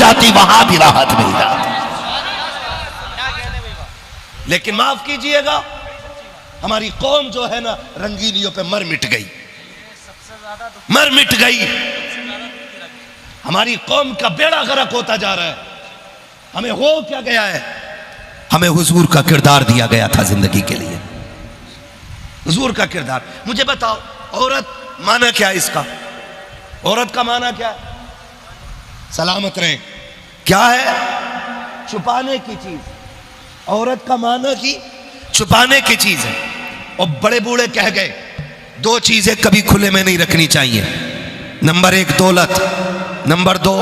जाती, वहां भी राहत मिल जाती। लेकिन माफ कीजिएगा, हमारी कौम जो है ना रंगीनियों पे मर मिट गई, मर मिट गई। हमारी कौम का बेड़ा गर्क होता जा रहा है। हमें हो क्या गया है? हमें हुजूर का किरदार दिया गया था जिंदगी के लिए, हुजूर का किरदार। मुझे बताओ, औरत माना क्या है इसका? औरत का माना क्या है? सलामत रहे, क्या है? छुपाने की चीज। औरत का माना की छुपाने की चीज है। और बड़े बूढ़े कह गए दो चीजें कभी खुले में नहीं रखनी चाहिए। नंबर एक दौलत, नंबर दो,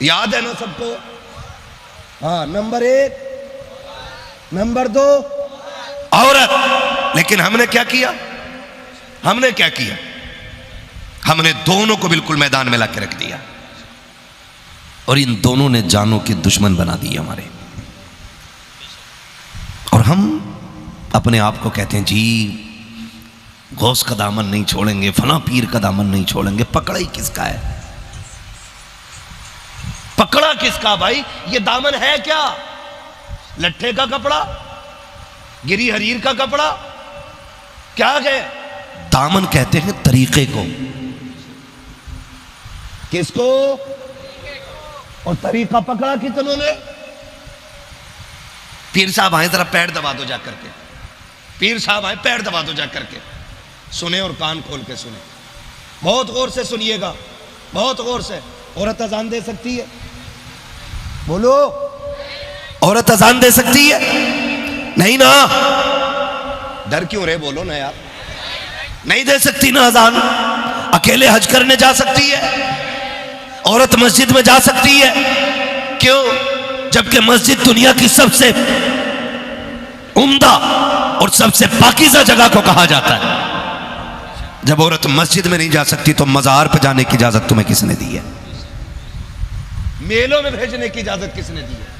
याद है ना सबको? हाँ, नंबर एक, नंबर दो औरत। लेकिन हमने क्या किया? हमने क्या किया? हमने दोनों को बिल्कुल मैदान में लाके रख दिया और इन दोनों ने जानों के दुश्मन बना दिए हमारे। और हम अपने आप को कहते हैं जी गौस का दामन नहीं छोड़ेंगे, फला पीर का दामन नहीं छोड़ेंगे। पकड़ा ही किसका है? पकड़ा किसका भाई? ये दामन है क्या? लट्ठे का कपड़ा, गिरी हरीर का कपड़ा, क्या है? दामन कहते हैं तरीके को। किसको? और तरीका पकड़ा कितनों ने? पीर साहब आए, जरा पैर दबा दो जाकर के। पीर साहब आए, पैर दबा दो जाकर के। सुने और कान खोल के सुने, बहुत गौर से सुनिएगा, बहुत गौर से। औरत अजान दे सकती है? बोलो, औरत अजान दे सकती है? नहीं ना? डर क्यों रहे? बोलो ना यार। नहीं दे सकती ना अजान। अकेले हज करने जा सकती है औरत, मस्जिद में जा सकती है। क्यों? जबकि मस्जिद दुनिया की सबसे उम्दा और सबसे पाकीज़ा जगह को कहा जाता है। जब औरत मस्जिद में नहीं जा सकती तो मज़ार पर जाने की इजाजत तुम्हें किसने दी है? मेलों में भेजने की इजाजत किसने दी है?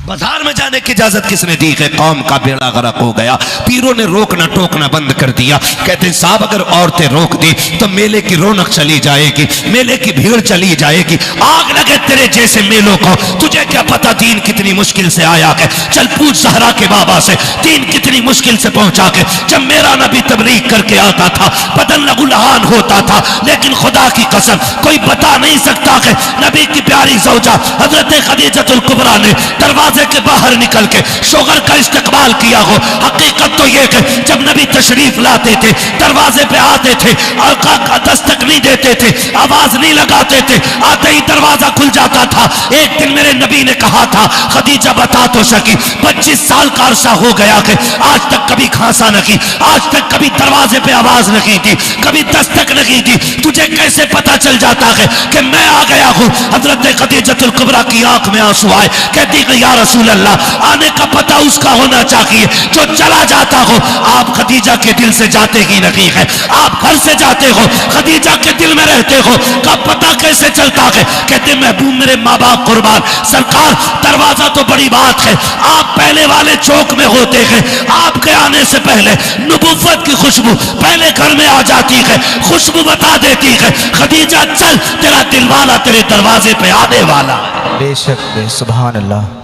बाजार में जाने की इजाजत किसने दी है? कौम का बेड़ा गर्क हो गया। पीरों ने रोकना टोकना बंद कर दिया। कहते हैं साहब अगर औरतें रोक दी तो मेले की रौनक चली जाएगी, मेले की भीड़ चली जाएगी। आग लगे तेरे जैसे मेलों को, तुझे क्या पता दीन कितनी मुश्किल से आया है। चल पूछ ज़हरा के बाबा से, दीन कितनी मुश्किल से पहुंचा के। जब मेरा नबी तबलीग करके आता था बदन लहूलुहान होता था, लेकिन खुदा की कसम कोई बता नहीं सकता कि नबी की प्यारी ज़ौजा हजरत खदीजतुल कुबरा ने दरवाजे के बाहर निकल के शोगर का इस्तकबाल किया हो। हकीकत तो यह कि जब नबी तशरीफ लाते थे, दरवाजे पे आते थे, आका दस्तक नहीं देते थे, आवाज नहीं लगाते थे, आते ही दरवाजा खुल जाता था। एक दिन मेरे नबी ने कहा था, खदीजा बता तो सकी 25 साल का अरसा हो गया कि आज तक कभी खांसा नहीं, आज तक कभी दरवाजे पे आवाज नहीं दी, कभी दस्तक नहीं दी। तुझे कैसे पता चल जाता है कि मैं आ गया हूं? हजरत खदीजतुल कुबरा की आंख में आंसू आए। कहती कि या रसूल अल्लाह, आने का पता उसका होना चाहिए जो चला जाता हो। आप खदीजा के दिल से जाते ही नहीं है, आप घर से जाते हो, खदीजा के दिल में रहते हो, का पता कैसे चलता है? कहते महबूब मेरे माँ बाप कुर्बान, सरकार दरवाजा तो बड़ी बात है, आप पहले वाले चौक में होते हैं, आपके आने से पहले नबुव्वत की खुशबू पहले घर में आ जाती है, खुशबू बता देती है खदीजा चल तेरा दिलवाला तेरे दरवाजे पे आने वाला। बेशक सुभान अल्लाह।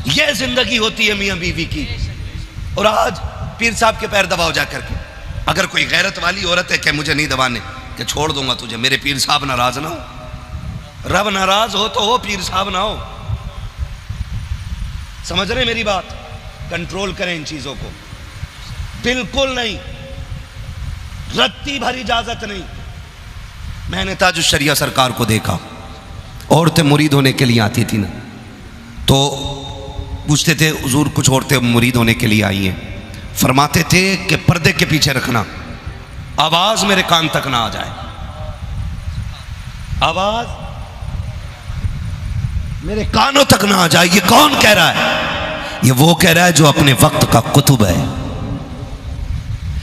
यह जिंदगी होती है मियां बीवी की। और आज पीर साहब के पैर दबाओ जाकर के। अगर कोई गैरत वाली औरत है कि मुझे नहीं दबाने, कि छोड़ दूंगा तुझे, मेरे पीर साहब नाराज ना हो। रब नाराज हो तो हो, पीर साहब ना हो। समझ रहे मेरी बात? कंट्रोल करें इन चीजों को, बिल्कुल नहीं, रत्ती भर इजाजत नहीं। मैंने ताजुश शरिया सरकार को देखा, औरतें मुरीद होने के लिए आती थी ना, तो पूछते थे हुजूर कुछ औरतें मुरीद होने के लिए आई हैं, फरमाते थे कि पर्दे के पीछे रखना, आवाज मेरे कान तक ना आ जाए, आवाज मेरे कानों तक ना आ जाए। ये कौन कह रहा है? ये वो कह रहा है जो अपने वक्त का कुतुब है,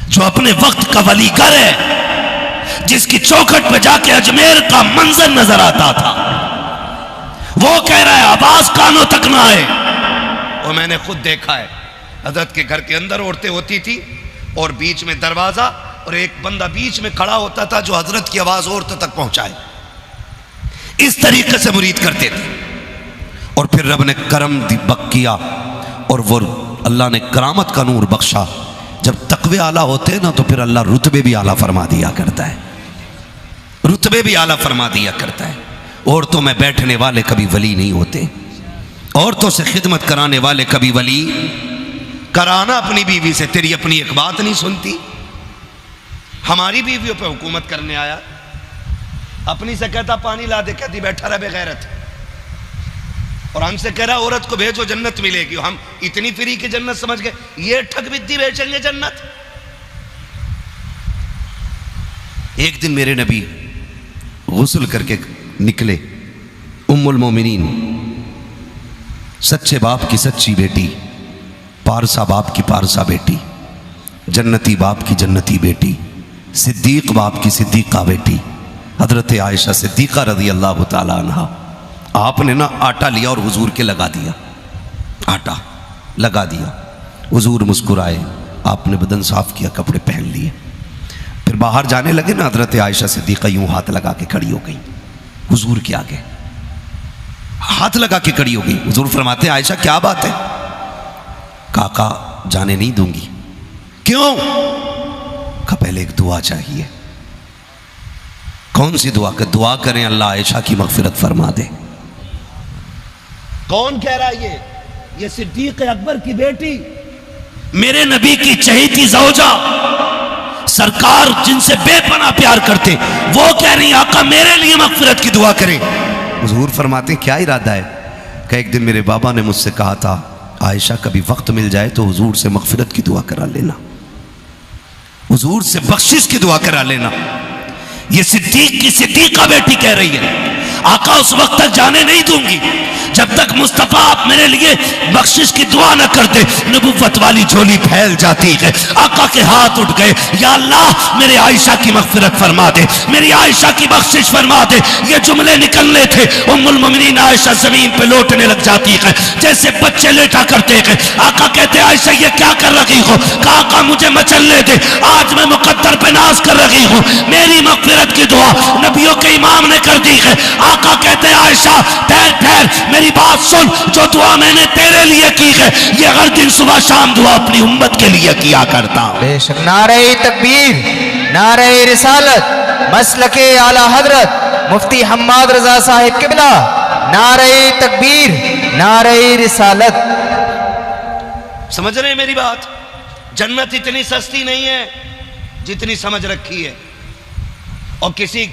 जो अपने वक्त का वलीगर है, जिसकी चौखट पे जाके अजमेर का मंजर नजर आता था। वो कह रहा है आवाज कानों तक ना आए। और मैंने खुद देखा है, हजरत के घर के अंदर औरतें होती थी और बीच में दरवाजा और एक बंदा बीच में खड़ा होता था जो हजरत की आवाज औरतों तक पहुंचाए। इस तरीके से मुरीद करते थे। और फिर रब ने करम बक किया और वो अल्लाह ने करामत का नूर बख्शा। जब तकवे आला होते हैं ना तो फिर अल्लाह रुतबे भी आला फरमा दिया करता है, रुतबे भी आला फरमा दिया करता है। औरतों में बैठने वाले कभी वली नहीं होते, औरतों से खिदमत कराने वाले कभी वली। कराना अपनी बीवी से, तेरी अपनी एक बात नहीं सुनती। हमारी बीवियों पे हुकूमत करने आया, अपनी से कहता पानी ला दे, कहती बैठा रहे बेगैरत। और हमसे कह रहा औरत को भेजो जन्नत मिलेगी। हम इतनी फ्री की जन्नत समझ गए, ये ठग बिद्दी बेचेंगे जन्नत। एक दिन मेरे नबी गुस्ल करके निकले, उम्मुल मोमिनीन, सच्चे बाप की सच्ची बेटी, पारसा बाप की पारसा बेटी, जन्नती बाप की जन्नती बेटी, सिद्दीक बाप की सिद्दीका बेटी, हजरत आयशा सिद्दीका रज़ी अल्लाह ताला अन्हा। आपने ना आटा लिया और हुजूर के लगा दिया, आटा लगा दिया। हुजूर मुस्कुराए, आपने बदन साफ किया, कपड़े पहन लिए। फिर बाहर जाने लगे ना, हजरत आयशा सिद्दीका यूं हाथ लगा के खड़ी हो गई हुजूर के आगे, हाथ लगा के खड़ी हो गई। हुजूर फरमाते हैं आयशा क्या बात है? काका जाने नहीं दूंगी। क्यों? का पहले एक दुआ चाहिए। कौन सी दुआ? कर दुआ करें अल्लाह आयशा की मगफिरत फरमा दे। कौन कह रहा है? ये सिद्दीक अकबर की बेटी, मेरे नबी की चहेती ज़ौजा, सरकार जिनसे बेपनाह प्यार करते, वो कह रही आका मेरे लिए मगफिरत की दुआ करें। हुजूर फरमाते क्या इरादा है? कि एक दिन मेरे बाबा ने मुझसे कहा था आयशा कभी वक्त मिल जाए तो हुजूर से मगफिरत की दुआ करा लेना, हुजूर से बख्शिश की दुआ करा लेना। ये सिद्दीक की सिद्दीका बेटी कह रही है आका उस वक्त तक जाने नहीं दूंगी जब तक मुस्तफा आप मेरे लिए बख्शिश की दुआ न करते। नबुव्वत वाली झोली फैल जाती है। आका के हाथ उठ गए, या अल्लाह मेरे आयशा की मगफिरत फरमा दे, मेरी आयशा की बख्शिश फरमा दे। ये जुमले निकलने थे, उम्मुल मोमिनीन आयशा जमीन पे लौटने लग जाती है जैसे बच्चे लेटा करते हैं। आका कहते आयशा ये क्या कर रही हो? आका मुझे मचलने दे, आज मैं मुकद्दर पे नाज कर रही हूँ, मेरी मगफिरत की दुआ नबियों के इमाम ने कर दी है। आका कहते आयशा ठहर ठहर, मेरी बात सुन, जो दुआ मैंने तेरे लिए की है ये हर दिन सुबह शाम दुआ अपनी उम्मत के लिए किया करता हूं। बेशक। नारे तकबीर, नारे रिसालत, मसलके आला हजरत मुफ्ती हम्माद रजा साहिब किबला, नारे तकबीर, नारे रिसालत। समझ रहे हैं मेरी बात? जन्नत इतनी सस्ती नहीं है जितनी समझ रखी है। और किसी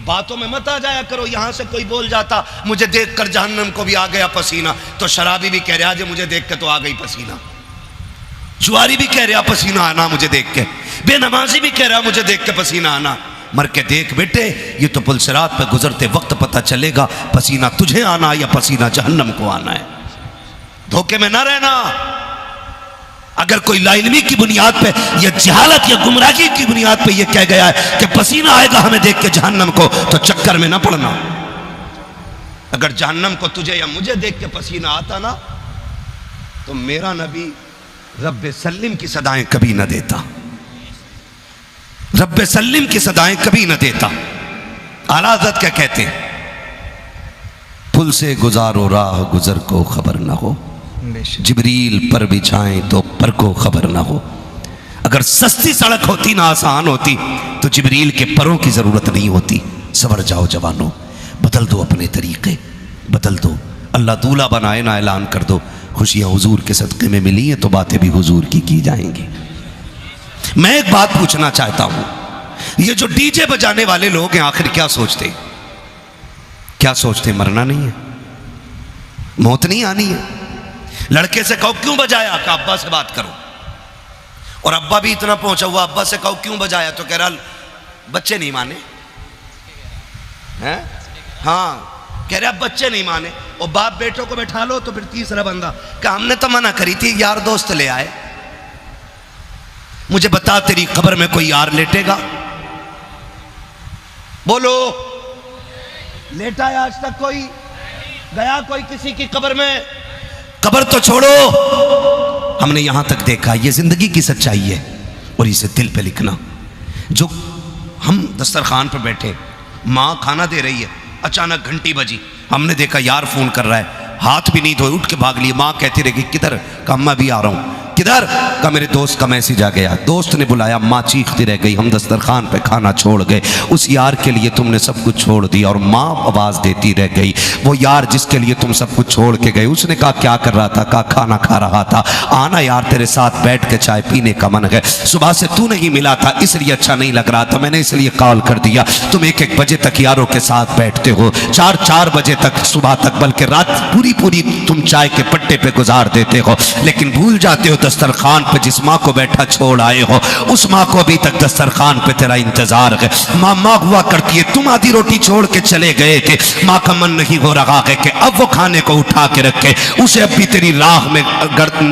बातों में मत आ जाया करो। यहां से कोई बोल जाता मुझे देखकर जहन्नम को भी आ गया पसीना, तो शराबी भी कह रहा है मुझे देख के तो आ गई पसीना, जुआरी भी कह रहा पसीना आना मुझे देख के, बेनमाजी भी कह रहा मुझे देख के पसीना आना। मर के देख बेटे, ये तो पुलसिरात पे गुजरते वक्त पता चलेगा पसीना तुझे आना या पसीना जहन्नम को आना है। धोखे में ना रहना। अगर कोई लाइल्मी की बुनियाद पे या जहालत या गुमराही की बुनियाद पे ये कह गया है कि पसीना आएगा हमें देख के जहन्नम को, तो चक्कर में ना पड़ना। अगर जहन्नम को तुझे या मुझे देख के पसीना आता ना, तो मेरा नबी रब्बे सल्लिम की सदाएं कभी ना देता, रब्बे सल्लिम की सदाएं कभी ना देता। आला हज़रत क्या कहते हैं? पुल से गुजारो राह गुजर को खबर ना हो, जिब्रील पर बिछाएं तो पर को खबर ना हो। अगर सस्ती सड़क होती ना आसान होती तो जिब्रील के परों की जरूरत नहीं होती। सवर जाओ जवानों, बदल दो अपने तरीके, बदल दो। अल्लाह दूल्हा बनाए ना ऐलान कर दो, खुशियां हुजूर के सदक़े में मिली हैं तो बातें भी हुजूर की जाएंगी। मैं एक बात पूछना चाहता हूं, ये जो डीजे बजाने वाले लोग हैं आखिर क्या सोचते? क्या सोचते? मरना नहीं है, मौत नहीं आनी है। लड़के से कहो क्यों बजाया? कि अब्बा से बात करो। और अब्बा भी इतना पहुंचा हुआ, अब्बा से कहो क्यों बजाया? तो कह रहा बच्चे नहीं माने हैं। हाँ कह रहे अब बच्चे नहीं माने। और बाप बेटों को बैठा लो तो फिर तीसरा बंदा कि हमने तो मना करी थी, यार दोस्त ले आए। मुझे बता तेरी कब्र में कोई यार लेटेगा? बोलो, लेटा है आज तक कोई? गया कोई किसी की कब्र में? कब्र तो छोड़ो, हमने यहां तक देखा, ये जिंदगी की सच्चाई है और इसे दिल पे लिखना। जो हम दस्तरखान पर बैठे, माँ खाना दे रही है, अचानक घंटी बजी, हमने देखा यार फोन कर रहा है, हाथ भी नहीं धोए उठ के भाग लिए। माँ कहती रही किधर, कहा मैं भी आ रहा हूँ। किधर, का मेरे दोस्त का मैसेज आ गया। दोस्त ने बुलाया, माँ चीखती रह गई, हम दस्तरखान पे खाना छोड़ गए, उस यार के लिए तुमने सब कुछ छोड़ दिया। और माँ आवाज़ देती रह गई, वो यार जिसके लिए तुम सब कुछ छोड़ के गए। उसने कहा क्या कर रहा था, कहा खाना खा रहा था। आना यार तेरे साथ बैठ के चाय पीने का मन है, सुबह से तू नहीं मिला था इसलिए अच्छा नहीं लग रहा था, मैंने इसलिए कॉल कर दिया। तुम 1-1 बजे तक यारों के साथ बैठते हो, 4-4 बजे तक, सुबह तक, बल्कि रात पूरी तुम चाय के पट्टे पे गुजार देते हो, लेकिन भूल जाते हो दस्तरखान पे जिस माँ को बैठा छोड़ आए हो, उस माँ को अभी तक दस्तरखान पे तेरा इंतजार है। माँ हुआ करती है, तुम आधी रोटी छोड़ के चले गए थे, माँ का मन नहीं हो रहा है कि अब वो खाने को उठा के रखे, उसे अब भी तेरी राह में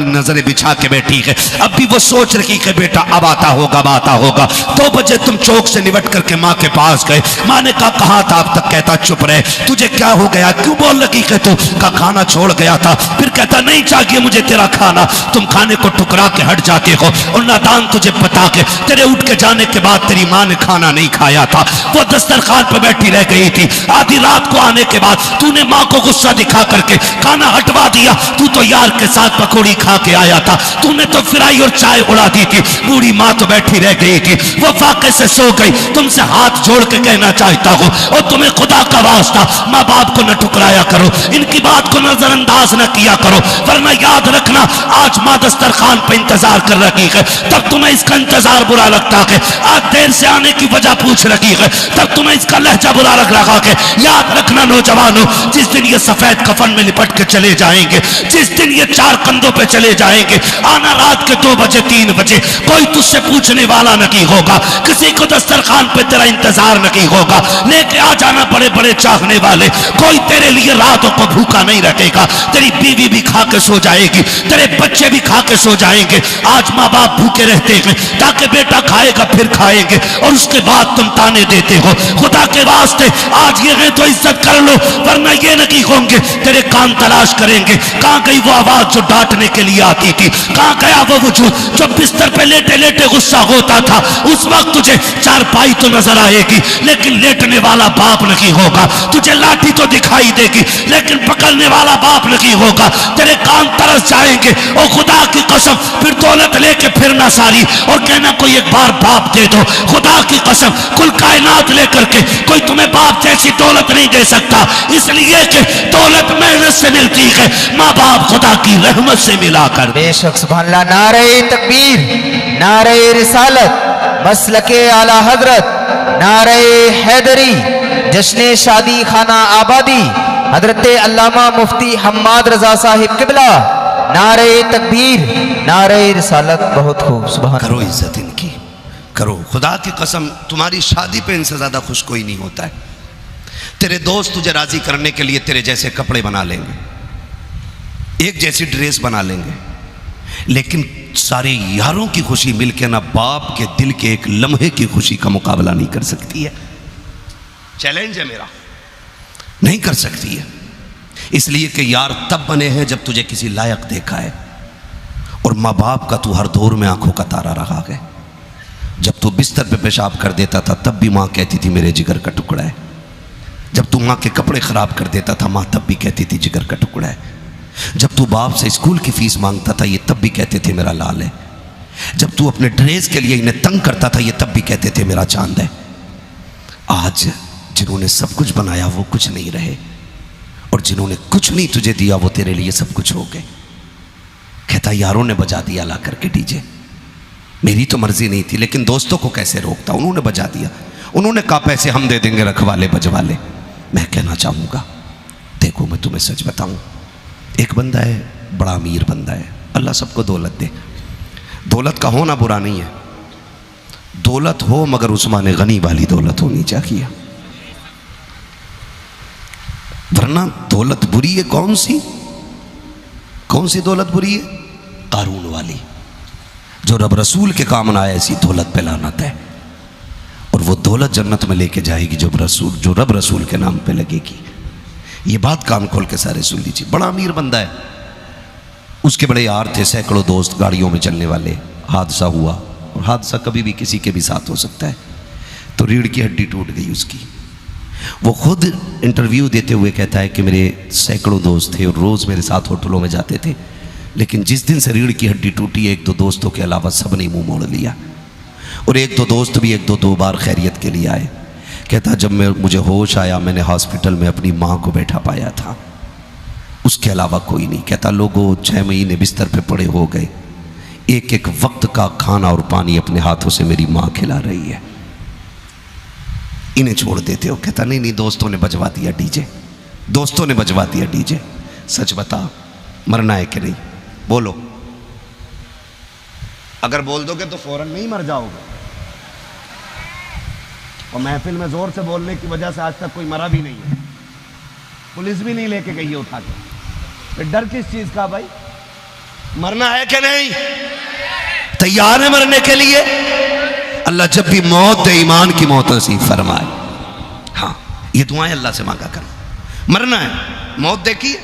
नजरें बिछा के बैठी है, अब भी वो सोच रही है बेटा अब आता होगा, अब आता होगा। 2 बजे तुम चौक से निपट करके माँ के पास गए, माँ ने कहा कहाँ था, अब तक कहता चुप रहे, तुझे क्या हो गया, क्यों बोल रही है तू, का खाना छोड़ गया था। फिर कहता नहीं चाहिए मुझे तेरा खाना, तुम खाने को टुकरा के हट जाते हो, और नादान तुझे पता के तेरे उठ के जाने के बाद तेरी माँ ने खाना नहीं खाया था, वो दस्तरखान पर बैठी रह गई थी। आधी रात को आने के बाद तूने माँ को गुस्सा दिखा करके खाना हटवा दिया, तू तो यार के साथ पकौड़ी खा के आया था, तूने तो फिराई और चाय उड़ा दी थी। बूढ़ी माँ तो बैठी रह गई थी, वो वाकई से सो गई। तुमसे हाथ जोड़ के कहना चाहता हूँ, और तुम्हें खुदा का वास्ता माँ बाप को न ठुकराया करो, इनकी बात को नजरअंदाज न किया करो, वरना याद रखना आज माँ दस्तरखान पे इंतजार कर रही है, तब तुम्हें इसका इंतजार बुरा लगता है। आज देर से आने की वजह पूछ रही है, तब तुम्हें इसका लहजा बुरा लग रहा है। याद रखना नौजवानों, जिस दिन ये सफेद कफन में लिपट के चले जाएंगे, जिस दिन ये 4 कंधों पे चले जाएंगे, आना रात के 2 बजे 3 बजे, कोई तुझसे पूछने वाला नहीं होगा, किसी को दस्तरखान पे तेरा इंतजार नहीं होगा, लेके आ जाना बड़े बड़े चाहने वाले, कोई तेरे लिए रातों को भूखा नहीं रखेगा, तेरी बीवी भी खा के सो जाएगी, तेरे बच्चे भी खा के सो जाएंगे। आज माँ बाप भूखे रहते हैं ताकि बेटा खाएगा फिर खाएंगे, और उसके बाद तुम ताने देते हो। खुदा के वास्ते आज ये है तो इज्जत कर लो, वरना ये नहीं होंगे तेरे कान तलाश करेंगे, कहाँ गई वो आवाज जो डांटने के लिए आती थी, कहाँ गया वो वजूद जो बिस्तर पे लेटे लेटे गुस्सा होता था। उस वक्त तुझे चारपाई तो नजर आएगी, लेकिन लेटने वाला बाप नहीं होगा, तुझे लाठी तो दिखाई देगी, लेकिन पकड़ने वाला बाप नहीं होगा। तेरे कान तरस जाएंगे, और खुदा की कसम फिर दौलत लेके फिरना सारी, और कहना कोई एक बार बाप दे दो। खुदा की कसम कुल कायनात लेकर के कोई तुम्हें बाप जैसी दौलत नहीं दे सकता, इसलिए कि दौलत मेहनत से मिलती है, माँ बाप खुदा की रहमत से मिलाकर। बेशक सुभान अल्लाह। नारे तकबीर, नारे रिसालत, मसलके आला हजरत, नारे हैदरी, जश्न शादी खाना आबादी, हजरत अल्लामा मुफ्ती हम्माद रजा साहिब किबला, नारे तकबीर, नारे रिसालत। बहुत खूब, सुभान। करो इज्जत इनकी, करो। खुदा की कसम तुम्हारी शादी पे इनसे ज्यादा खुश कोई नहीं होता है। तेरे दोस्त तुझे राजी करने के लिए तेरे जैसे कपड़े बना लेंगे, एक जैसी ड्रेस बना लेंगे, लेकिन सारे यारों की खुशी मिलकर ना बाप के दिल के एक लम्हे की खुशी का मुकाबला नहीं कर सकती है। चैलेंज है मेरा, नहीं कर सकती है, इसलिए कि यार तब बने हैं जब तुझे किसी लायक देखा है, और माँ बाप का तू हर दौर में आंखों का तारा रहा है। जब तू बिस्तर पे पेशाब कर देता था तब भी माँ कहती थी मेरे जिगर का टुकड़ा है, जब तू माँ के कपड़े खराब कर देता था माँ तब भी कहती थी जिगर का टुकड़ा है, जब तू बाप से स्कूल की फीस मांगता था ये तब भी कहते थे मेरा लाल है, जब तू अपने ड्रेस के लिए इन्हें तंग करता था ये तब भी कहते थे मेरा चांद है। आज जिन्होंने सब कुछ बनाया वो कुछ नहीं रहे, और जिन्होंने कुछ नहीं तुझे दिया वो तेरे लिए सब कुछ हो गए। कहता यारों ने बजा दिया ला करके डीजे, मेरी तो मर्जी नहीं थी, लेकिन दोस्तों को कैसे रोकता, उन्होंने बजा दिया, उन्होंने कहा पैसे हम दे देंगे रखवाले बजवाले। मैं कहना चाहूँगा देखो मैं तुम्हें सच बताऊँ, एक बंदा है बड़ा अमीर बंदा है, अल्लाह सबको दौलत दे, दौलत का होना बुरा नहीं है, दौलत हो मगर उस्मान गनी वाली दौलत होनी चाहिए, वरना दौलत बुरी है। कौन सी दौलत बुरी है? कारून वाली, जो रब रसूल के काम ना आए ऐसी दौलत पे लानत है, और वो दौलत जन्नत में लेके जाएगी जो रब रसूल के नाम पे लगेगी। ये बात कान खोल के सारे सुन लीजिए। बड़ा अमीर बंदा है, उसके बड़े यार थे, सैकड़ों दोस्त गाड़ियों में चलने वाले। हादसा हुआ, और हादसा कभी भी किसी के भी साथ हो सकता है, तो रीढ़ की हड्डी टूट गई उसकी। वो खुद इंटरव्यू देते हुए कहता है कि मेरे सैकड़ों दोस्त थे और रोज़ मेरे साथ होटलों में जाते थे, लेकिन जिस दिन से रीढ़ की हड्डी टूटी, एक दो दोस्तों के अलावा सब ने मुंह मोड़ लिया। और एक दो दोस्त भी एक दो बार खैरियत के लिए आए। कहता जब मुझे होश आया मैंने हॉस्पिटल में अपनी माँ को बैठा पाया था, उसके अलावा कोई नहीं। कहता लोगों 6 महीने बिस्तर पे पड़े हो गए, एक एक वक्त का खाना और पानी अपने हाथों से मेरी माँ खिला रही है, इन्हें छोड़ देते हो। कहता नहीं नहीं, दोस्तों ने बजवा दिया डीजे, दोस्तों ने बजवा दिया डीजे। सच बता, मरना है कि नहीं? बोलो। अगर बोल दोगे तो फौरन नहीं मर जाओगे। और महफिल में जोर से बोलने की वजह से आज तक कोई मरा भी नहीं है, पुलिस भी नहीं लेके गई है उठा के। फिर डर किस चीज का भाई? मरना है कि नहीं? तैयार है मरने के लिए? अल्लाह जब भी मौत दे ईमान की मौत नसीब फरमाए। हाँ, ये दुआएं अल्लाह से मांगा करना। मरना है, मौत देखिए,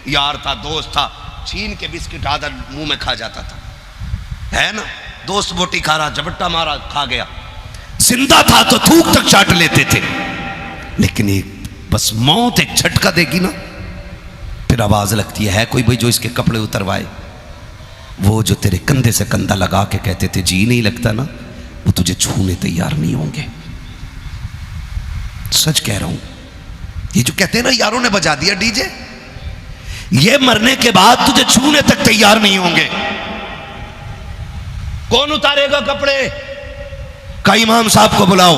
यार था, दोस्त था, छीन के बिस्किट आधा मुंह में खा जाता था, है ना? दोस्त बोटी खा रहा, झपट्टा मारा, खा गया। जिंदा था तो थूक तक चाट लेते थे, लेकिन एक बस मौत एक झटका देगी ना, फिर आवाज लगती है कोई भाई जो इसके कपड़े उतरवाए? वो जो तेरे कंधे से कंधा लगा के कहते थे जी नहीं लगता ना, वो तुझे छूने तैयार नहीं होंगे। सच कह रहा हूं। ये जो कहते हैं ना यारों ने बजा दिया डीजे, ये मरने के बाद तुझे छूने तक तैयार नहीं होंगे। कौन उतारेगा कपड़े? का इमाम साहब को बुलाओ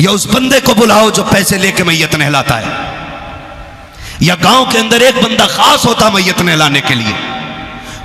या उस बंदे को बुलाओ जो पैसे लेके मैयत नहलाता है, या गांव के अंदर एक बंदा खास होता मैयत नहलाने के लिए,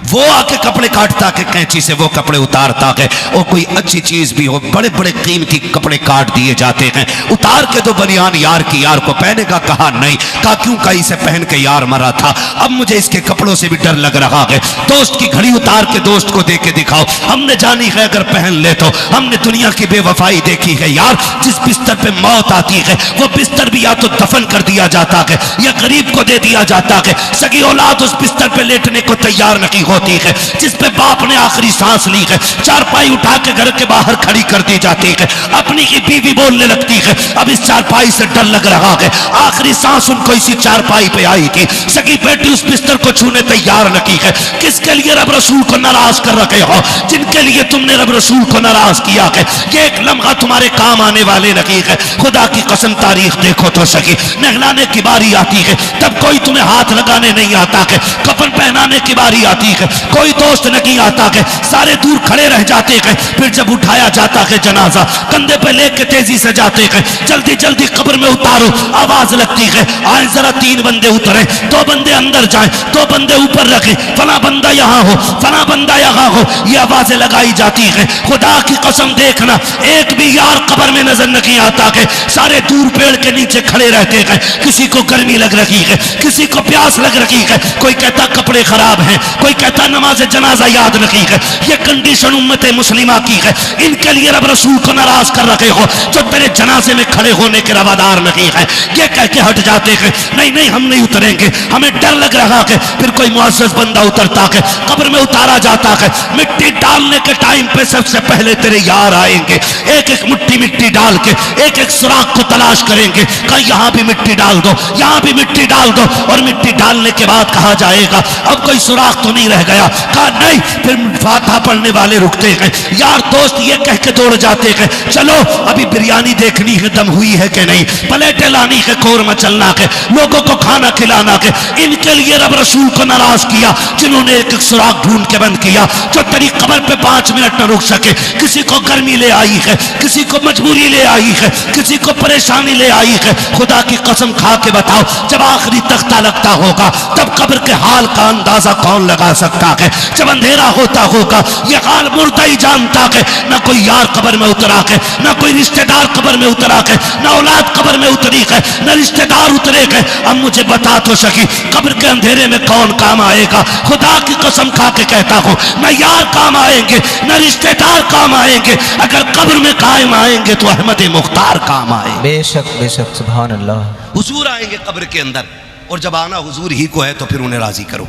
वो आके कपड़े काटता के कैंची से वो कपड़े उतारता है। और कोई अच्छी चीज भी हो, बड़े बड़े कीमती कपड़े काट दिए जाते हैं, उतार के तो बनियान यार की यार को पहने का कहा नहीं, कहा क्यों का इसे पहन के यार मरा था, अब मुझे इसके कपड़ों से भी डर लग रहा है। दोस्त की घड़ी उतार के दोस्त को दे के दिखाओ, हमने जानी है अगर पहन ले तो। हमने दुनिया की बेवफाई देखी है यार, जिस बिस्तर पे मौत आती है वो बिस्तर भी या तो दफन कर दिया जाता है या गरीब को दे दिया जाता है। सगी औलाद उस बिस्तर पे लेटने को तैयार नहीं होती है जिस पे बाप ने आखिरी सांस ली है। चारपाई उठा के घर के बाहर खड़ी कर दी जाती है, अपनी की बीवी बोलने लगती है अब इस चारपाई से डर लग रहा है। आखिरी सांस उनको इसी चारपाई पे आई थी। सगी बेटी उस बिस्तर को छूने तैयार नहीं है। किसके लिए रब रसूल को नाराज कर रखे हो? जिनके लिए तुमने रब रसूल को नाराज किया है, ये एक लम्हा तुम्हारे काम आने वाले नहीं है। खुदा की कसम तारीख देखो तो सकी, नहलाने की बारी आती है तब कोई तुम्हें हाथ लगाने नहीं आता है, कफन पहनाने की बारी आती है कोई दोस्त नहीं आता है, सारे दूर खड़े रह जाते हैं। फिर जब उठाया जाता है जनाजा कंधे पे लेके तेजी से जाते हैं, जल्दी जल्दी कब्र में उतारो, आवाज लगती है आए जरा 3 बंदे उतरे, 2 बंदे अंदर जाए, 2 बंदे ऊपर रखे, फला बंदा यहाँ हो, फला बंदा यहाँ हो, ये आवाजें लगाई जाती है। खुदा की कसम देखना एक भी यार कब्र में नजर नहीं आता है, सारे दूर पेड़ के नीचे खड़े रहते हैं। किसी को गर्मी लग रही है, किसी को प्यास लग रही है, कोई कहता कपड़े खराब हैं, कोई कहता नमाज जनाजा याद नहीं है। ये कंडीशन उम्मत मुस्लिमा की है। इनके लिए रब रसूल को नाराज कर रखे हो जो तेरे जनाजे में खड़े होने के रवादार नहीं है। ये कह के हट जाते हैं नहीं नहीं हम नहीं उतरेंगे, हमें डर लग रहा है। फिर कोई मुअज़्ज़ज़ बंदा उतरता है, कब्र में उतारा जाता है। मिट्टी डालने के टाइम पे सबसे पहले तेरे यार आएंगे, एक एक मुट्ठी मिट्टी डाल के एक एक सुराख को तलाश करेंगे। कहा यहाँ भी मिट्टी डाल दो, यहाँ भी मिट्टी डाल दो, और मिट्टी डालने के बाद कहा जाएगा अब कोई सुराख तो नहीं रह गया। कहा नहीं, फिर फातिहा पढ़ने वाले रुकते हैं, यार दोस्त ये कह के दौड़ जाते हैं चलो अभी बिरयानी देखनी है दम हुई है कि नहीं, प्लेटें लानी है, कोरमा चलना है, लोगों को खाना खिलाना है। इनके लिए रब रसूल को नाराज किया जिन्होंने एक एक सुराख ढूंढ के बंद किया जो तेरी कब्र पे 5 मिनट न रुक सके। किसी को गर्मी ले आई है, किसी को मजबूरी ले आई है, किसी को परेशानी ले आई है। खुदा की कसम खा के बताओ जब आखिरी तख्ता लगता होगा तब कब्र के हाल का अंदाजा कौन लगा सकता है? जब अंधेरा होता होगा ये हाल मुर्दा ही जानता है। ना कोई यार कब्र में उतरा है, ना कोई रिश्तेदार कब्र में उतरा है, ना औलाद कब्र में उतरी है, ना रिश्तेदार उतरे है। अब मुझे बता तो सकी कब्र के अंधेरे में कौन काम आएगा? खुदा की कसम खा के कहता हूं न यार काम आएंगे न रिश्तेदार काम आएंगे, अगर कब्र में कायम आएंगे तो अहमद मुख्तार काम आएंगे। बेशक बेशक, सुभान अल्लाह। हुजूर आएंगे कब्र के अंदर, और जब आना हुजूर ही को है तो फिर उन्हें राजी करो,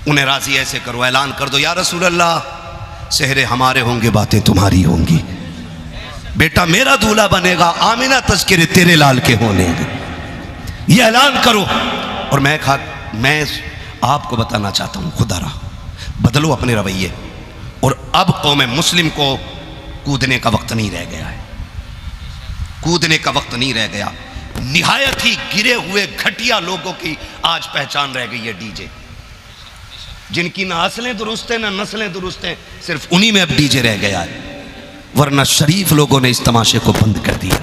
उन्हें राजी ऐसे करो, ऐलान कर दो या रसूल अल्लाह सेहरे हमारे होंगे बातें तुम्हारी होंगी। बेटा मेरा दूल्हा बनेगा, आमिना तस्किरे तेरे लाल के होने, ये ऐलान करो। और मैं आपको बताना चाहता हूं, खुदा रहा बदलो अपने रवैये। और अब कौम मुस्लिम को कूदने का वक्त नहीं रह गया है, कूदने का वक्त नहीं रह गया। निहायत ही गिरे हुए घटिया लोगों की आज पहचान रह गई है डीजे, जिनकी ना असलें दुरुस्त है ना नस्लें दुरुस्त हैं, सिर्फ उन्हीं में अब डीजे रह गया है। वरना शरीफ लोगों ने इस तमाशे को बंद कर दिया।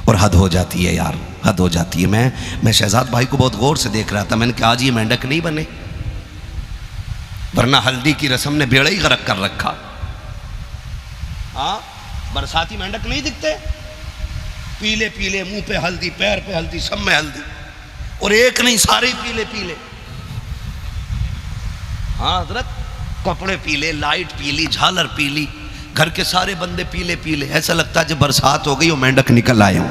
और हद हो जाती है यार, हद हो जाती है। मैं शहजाद भाई को बहुत गौर से देख रहा था, मैंने कहा आज ये मेंढक नहीं बने, वरना हल्दी की रस्म ने बेड़ा ही गरक कर रखा। हाँ, बरसाती मेंढक नहीं दिखते, पीले पीले, मुंह पे हल्दी, पैर पे हल्दी, सब में हल्दी, और एक नहीं सारे पीले पीले। हाँ हजरत, कपड़े पीले, लाइट पीली, झालर पीली, घर के सारे बंदे पीले पीले। ऐसा लगता है जब बरसात हो गई और मेंढक निकल आए हों।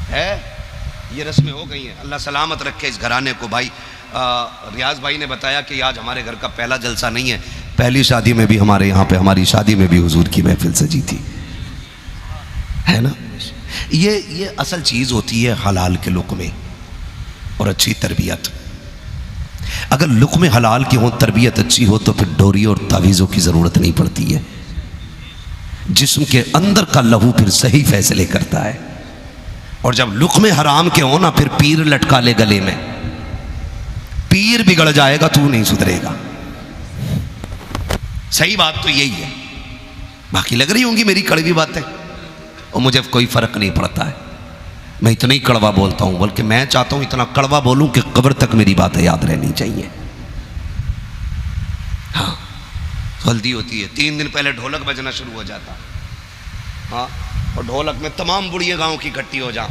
है ये रस्में हो गई हैं। अल्लाह सलामत रखे इस घराने को। भाई रियाज भाई ने बताया कि आज हमारे घर का पहला जलसा नहीं है, पहली शादी में भी हमारे यहाँ पे, हमारी शादी में भी हुजूर की महफिल सजी थी, है ना। ये असल चीज़ होती है हलाल के लुक़्मे और अच्छी तरबियत। अगर लुक़्मे हलाल की हो, तरबियत अच्छी हो, तो फिर डोरी और तावीज़ों की ज़रूरत नहीं पड़ती है। जिस्म के अंदर का लहू फिर सही फैसले करता है। और जब लुक़्मे हराम के हो ना, फिर पीर लटका ले गले में, पीर बिगड़ जाएगा, तू नहीं सुधरेगा। सही बात तो यही है। बाकी लग रही होंगी मेरी कड़वी बातें, और मुझे कोई फ़र्क नहीं पड़ता है। मैं इतना ही कड़वा बोलता हूँ, बल्कि मैं चाहता हूँ इतना कड़वा बोलूँ कि कब्र तक मेरी बातें याद रहनी चाहिए। हाँ, हल्दी होती है, 3 दिन पहले ढोलक बजना शुरू हो जाता। हाँ, और ढोलक में तमाम बुढ़िया गांव की इकट्ठी हो जाओ,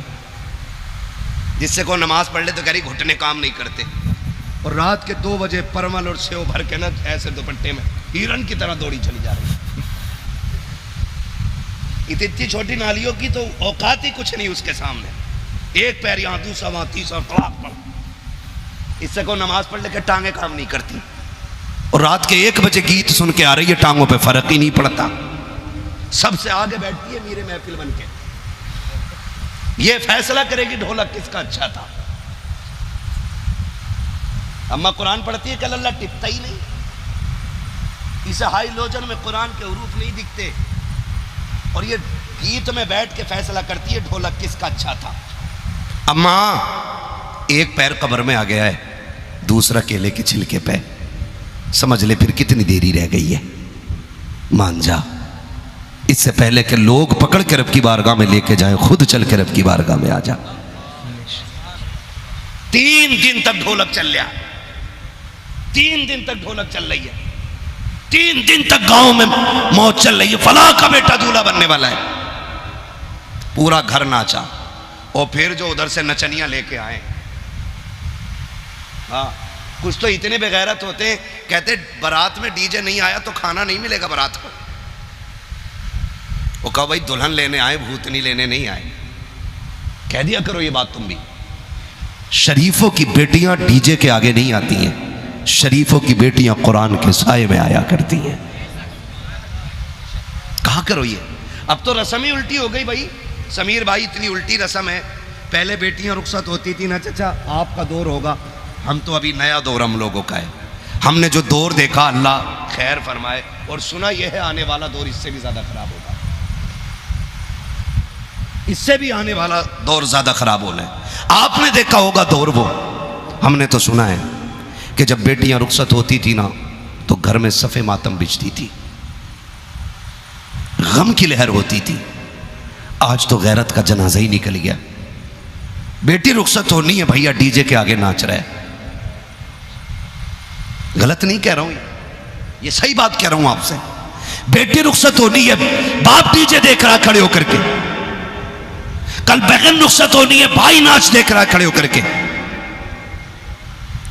जिससे कोई नमाज पढ़ ले तो कह रही घुटने काम नहीं करते। और रात के 2 बजे परमल और सेव भर के ना ऐसे दुपट्टे में हिरन की तरह दौड़ी चली जा रही। इतनी छोटी नालियों की तो औकात ही कुछ नहीं उसके सामने। एक पैर यहाँ, दूसरा वहां, तीसरा पड़। इससे कोई नमाज पढ़ लेकर टांगे काम नहीं करती। और रात के 1 बजे गीत सुन के आ रही है, टांगों पे फर्क ही नहीं पड़ता। सबसे आगे बैठती है मीरे महफिल बन के, ये फैसला करेगी ढोलक किसका अच्छा था। अम्मा कुरान पढ़ती है, कल अल्लाह टिपता ही नहीं। इसे हाई लोजन में कुरान के हुरूफ नहीं दिखते, और ये गीत में बैठ के फैसला करती है ढोलक किसका अच्छा था। अम्मा, एक पैर कब्र में आ गया है, दूसरा केले के छिलके पे, समझ ले फिर कितनी देरी रह गई है, मान जा। इससे पहले कि लोग पकड़ के रब की बारगाह में लेके जाएं, खुद चल के रब की बारगाह में आ जा। 3 दिन तक ढोलक चल रहा, 3 दिन तक ढोलक चल रही है, 3 दिन तक गांव में मौज चल रही है। फलां का बेटा दूल्हा बनने वाला है, पूरा घर नाचा। और फिर जो उधर से नचनियां लेके आए, हाँ, कुछ तो इतने बेगैरत होते हैं, कहते बारात में डीजे नहीं आया तो खाना नहीं मिलेगा बारात को। वो कहा भाई दुल्हन लेने आए, भूतनी लेने नहीं आए। कह दिया करो ये बात तुम भी। शरीफों की बेटियां डीजे के आगे नहीं आती हैं, शरीफों की बेटियां कुरान के साए में आया करती हैं। कहा करो ये। अब तो रस्म ही उल्टी हो गई भाई। समीर भाई, इतनी उल्टी रस्म है। पहले बेटियां रुखसत होती थी ना, चाचा आपका दौर होगा, हम तो अभी नया दौर हम लोगों का है। हमने जो दौर देखा, अल्लाह खैर फरमाए, और सुना यह है आने वाला दौर इससे भी ज्यादा खराब होगा, इससे भी आने वाला दौर ज्यादा खराब होना है। आपने देखा होगा दौर वो, हमने तो सुना है कि जब बेटियां रुखसत होती थी ना, तो घर में सफ़े मातम बिछती थी, गम की लहर होती थी। आज तो गैरत का जनाजा ही निकल गया। बेटी रुखसत होनी है भैया, डीजे के आगे नाच रहा है। गलत नहीं कह रहा हूं, ये सही बात कह रहा हूं आपसे। बेटी रुखसत होनी है, बाप डीजे देख रहा खड़े होकर के। कल बहन रुखसत होनी है, भाई नाच देख रहा खड़े होकर के।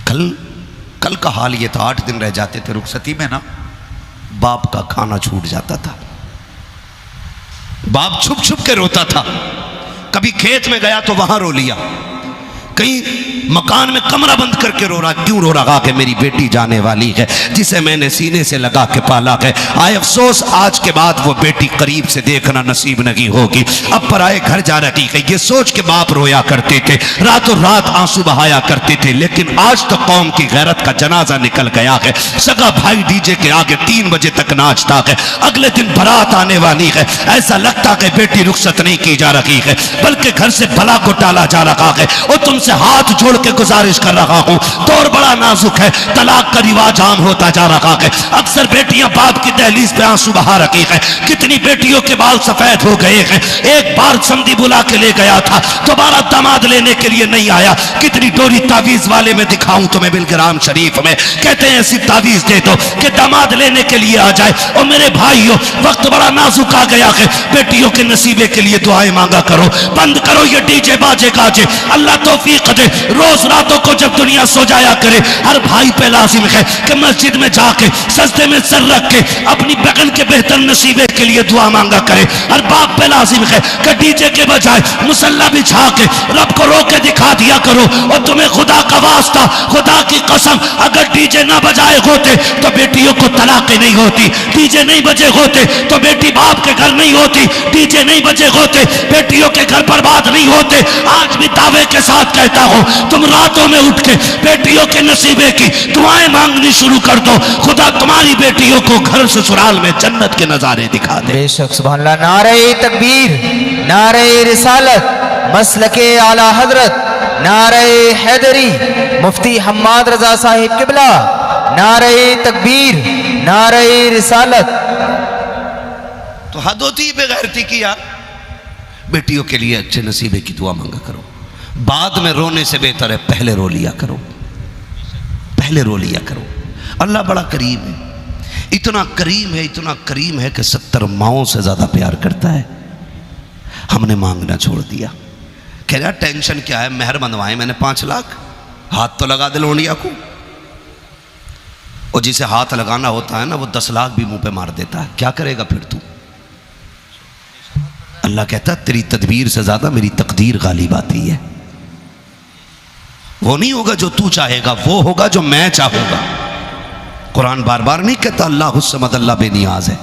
कल का हाल ये था, 8 दिन रह जाते थे रुखसती में ना, बाप का खाना छूट जाता था। बाप छुप छुप के रोता था। कभी खेत में गया तो वहां रो लिया, कहीं मकान में कमरा बंद करके रो रहा। क्यों रो रहा? कि मेरी बेटी जाने वाली है जिसे मैंने सीने से लगा के पाला है। आए अफसोस, आज के बाद वो बेटी करीब से देखना नसीब नहीं होगी। अब पराए घर जा रही है। ये सोच के बाप रोया करते थे, रातों रात आंसू बहाया करते थे। लेकिन आज तो कौम की गैरत का जनाजा निकल गया है। सगा भाई डीजे के आगे 3 बजे तक नाचता है। अगले दिन बारात आने वाली है। ऐसा लगता है बेटी रुखसत नहीं की जा रही है, बल्कि घर से भला को टाला जा रहा है। और तुमसे हाथ जोड़ के गुजारिश कर रहा हूं, दौर बड़ा नाजुक है, तलाक का रिवाज आम होता जा रहा है। अक्सर बेटियां बाप की दहलीज पे आंसू बहा रही है। कितनी बेटियों के बाल सफेद हो गए हैं। एक बार समधी बुला के ले गया था, दोबारा दामाद लेने के लिए नहीं आया। कितनी डोरी तावीज वाले में दिखाऊं तुम्हें बिलग्राम शरीफ में, कहते हैं ऐसी तावीज दे दो कि दामाद लेने के लिए आ जाए। और मेरे भाइयों, वक्त बड़ा नाजुक आ गया है। बेटियों के नसीबे के लिए दुआएं मांगा करो। बंद करो ये डीजे बाजे गाजे। अल्लाह तौफीक दे। रोज रातों को जब दुनिया सो जाया करे, हर भाई पे लाजिम है कि मस्जिद में जाके सजदे में सर रख के अपनी बहन के बेहतर नसीबे के लिए दुआ मांगा करे। हर बाप पे लाजिम है कि डीजे के बजाय मुसल्ला बिछा के रब को रो के दिखा दिया करो। और तुम्हें खुदा का वास्ता, खुदा की कसम, अगर डीजे ना बजाए होते तो बेटियों को तलाक़ें नहीं होती। डीजे नहीं बजे होते तो बेटी बाप के घर नहीं होती। डीजे नहीं बजे होते बेटियों के घर बर्बाद नहीं होते। आज भी दावे के साथ कहता हूं, तुम रातों में उठ के बेटियों के नसीबे की दुआएं मांगनी शुरू कर दो। खुदा तुम्हारी बेटियों को घर ससुराल में जन्नत के नजारे दिखा दे। बेशक सुभान अल्लाह। नारे तकबीर, नारे रिसालत, मसलके आला हजरत, नारे हैदरी, मुफ्ती हम्माद रजा साहिब किबला, नारे तकबीर, नारे रिसालत। तो हद होती है बेगैरती की यार। बेटियों के लिए अच्छे नसीबे की दुआ मांगा करो। बाद में रोने से बेहतर है पहले रो लिया करो, पहले रो लिया करो। अल्लाह बड़ा करीम है, इतना करीम है, इतना करीम है कि 70 माओं से ज्यादा प्यार करता है। हमने मांगना छोड़ दिया। कह रहा टेंशन क्या है, मेहर बंधवाए मैंने 5 लाख, हाथ तो लगा दे लोंडिया को। और जिसे हाथ लगाना होता है ना, वो 10 लाख भी मुंह पे मार देता है। क्या करेगा फिर तू? अल्लाह कहता तेरी तदबीर से ज्यादा मेरी तकदीर गालिब आती है। वो नहीं होगा जो तू चाहेगा, वो होगा जो मैं चाहूंगा। कुरान बार बार नहीं कहता अल्लाह हुस्समद, अल्लाह बेनियाज है,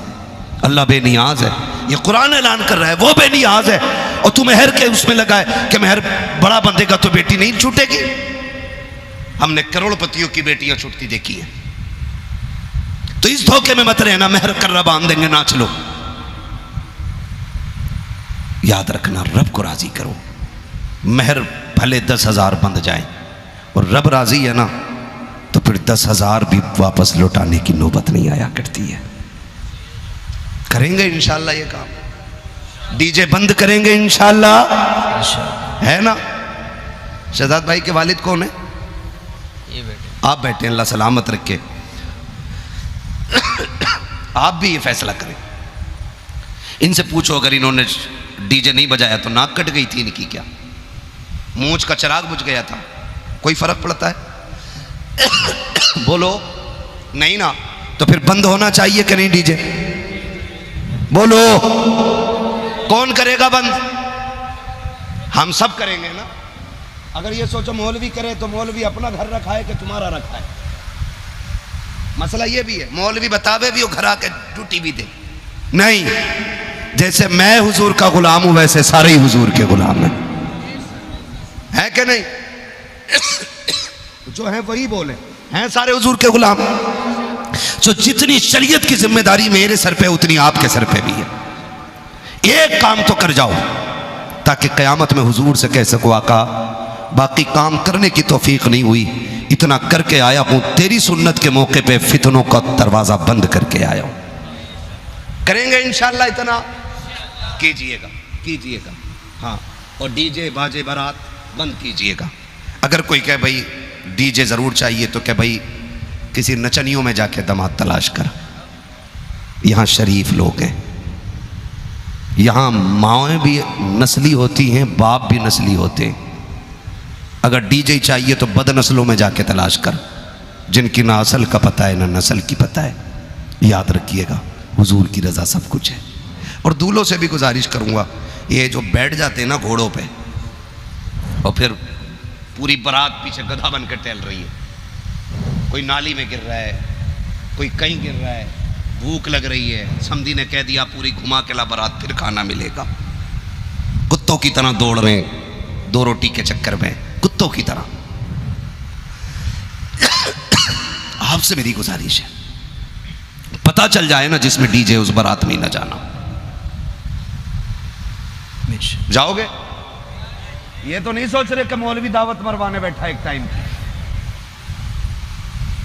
अल्लाह बेनियाज है। ये कुरान ऐलान कर रहा है वो बेनियाज है। और तू मेहर के उसमें लगा है कि मेहर बड़ा बंधेगा तो बेटी नहीं छूटेगी। हमने करोड़पतियों की बेटियां छूटती देखी है। तो इस धोखे में मत रहना, मेहर कर रहा बांध देंगे नाच लो। याद रखना, रब को राजी करो। मेहर भले 10,000 बंध जाए और रब राजी है ना, तो फिर 10,000 भी वापस लौटाने की नौबत नहीं आया करती है। करेंगे इंशाल्लाह ये काम। डीजे बंद करेंगे इंशाल्लाह, है ना? शहजाद भाई के वालिद कौन है? ये बेटे। आप बैठे, अल्लाह सलामत रखे। आप भी ये फैसला करें। इनसे पूछो, अगर इन्होंने डीजे नहीं बजाया तो नाक कट गई थी इनकी क्या? मूंछ का चिराग बुझ गया था? कोई फर्क पड़ता है? बोलो नहीं ना, तो फिर बंद होना चाहिए कि नहीं डीजे? बोलो कौन करेगा बंद? हम सब करेंगे ना। अगर ये सोचो मौलवी करे तो मौलवी अपना घर रखा है कि तुम्हारा रखा है? मसला ये भी है, मौलवी बतावे भी, वो घर आके ड्यूटी भी दे। नहीं, जैसे मैं हुजूर का गुलाम हूं वैसे सारे ही हुजूर के गुलाम हैं, है कि नहीं? जो है वही बोले, हैं सारे हुजूर के गुलाम। तो जितनी शरीयत की जिम्मेदारी मेरे सर पे उतनी आपके सर पे भी है। एक काम तो कर जाओ ताकि कयामत में हुजूर से कह सको आका बाकी काम करने की तौफीक नहीं हुई, इतना करके आया हूं, तेरी सुन्नत के मौके पे फितनों का दरवाजा बंद करके आया हूं। करेंगे इंशाल्लाह, इतना कीजिएगा, कीजिएगा। हाँ, और डीजे बाजे बारात बंद कीजिएगा। अगर कोई कहे भाई डीजे ज़रूर चाहिए तो क्या भाई किसी नचनियों में जाके दामाद तलाश कर। यहाँ शरीफ लोग हैं, यहाँ माएँ भी नस्ली होती हैं, बाप भी नस्ली होते हैं। अगर डीजे चाहिए तो बदनस्लों में जाके तलाश कर, जिनकी ना असल का पता है ना नस्ल की पता है। याद रखिएगा, हुजूर की रज़ा सब कुछ है। और दूल्हों से भी गुजारिश करूँगा, ये जो बैठ जाते हैं ना घोड़ों पे और फिर पूरी बारात पीछे गधा बनकर टहल रही है। कोई नाली में गिर रहा है, कोई कहीं गिर रहा है, भूख लग रही है। समधी ने कह दिया पूरी घुमा के ला बारात, फिर खाना मिलेगा। कुत्तों की तरह दौड़ रहे हैं 2 रोटी के चक्कर में, कुत्तों की तरह। आपसे मेरी गुजारिश है, पता चल जाए ना जिसमें डीजे उस बारात में न जाना। जाओगे? ये तो नहीं सोच रहे कि मौलवी दावत मरवाने बैठा एक टाइम की।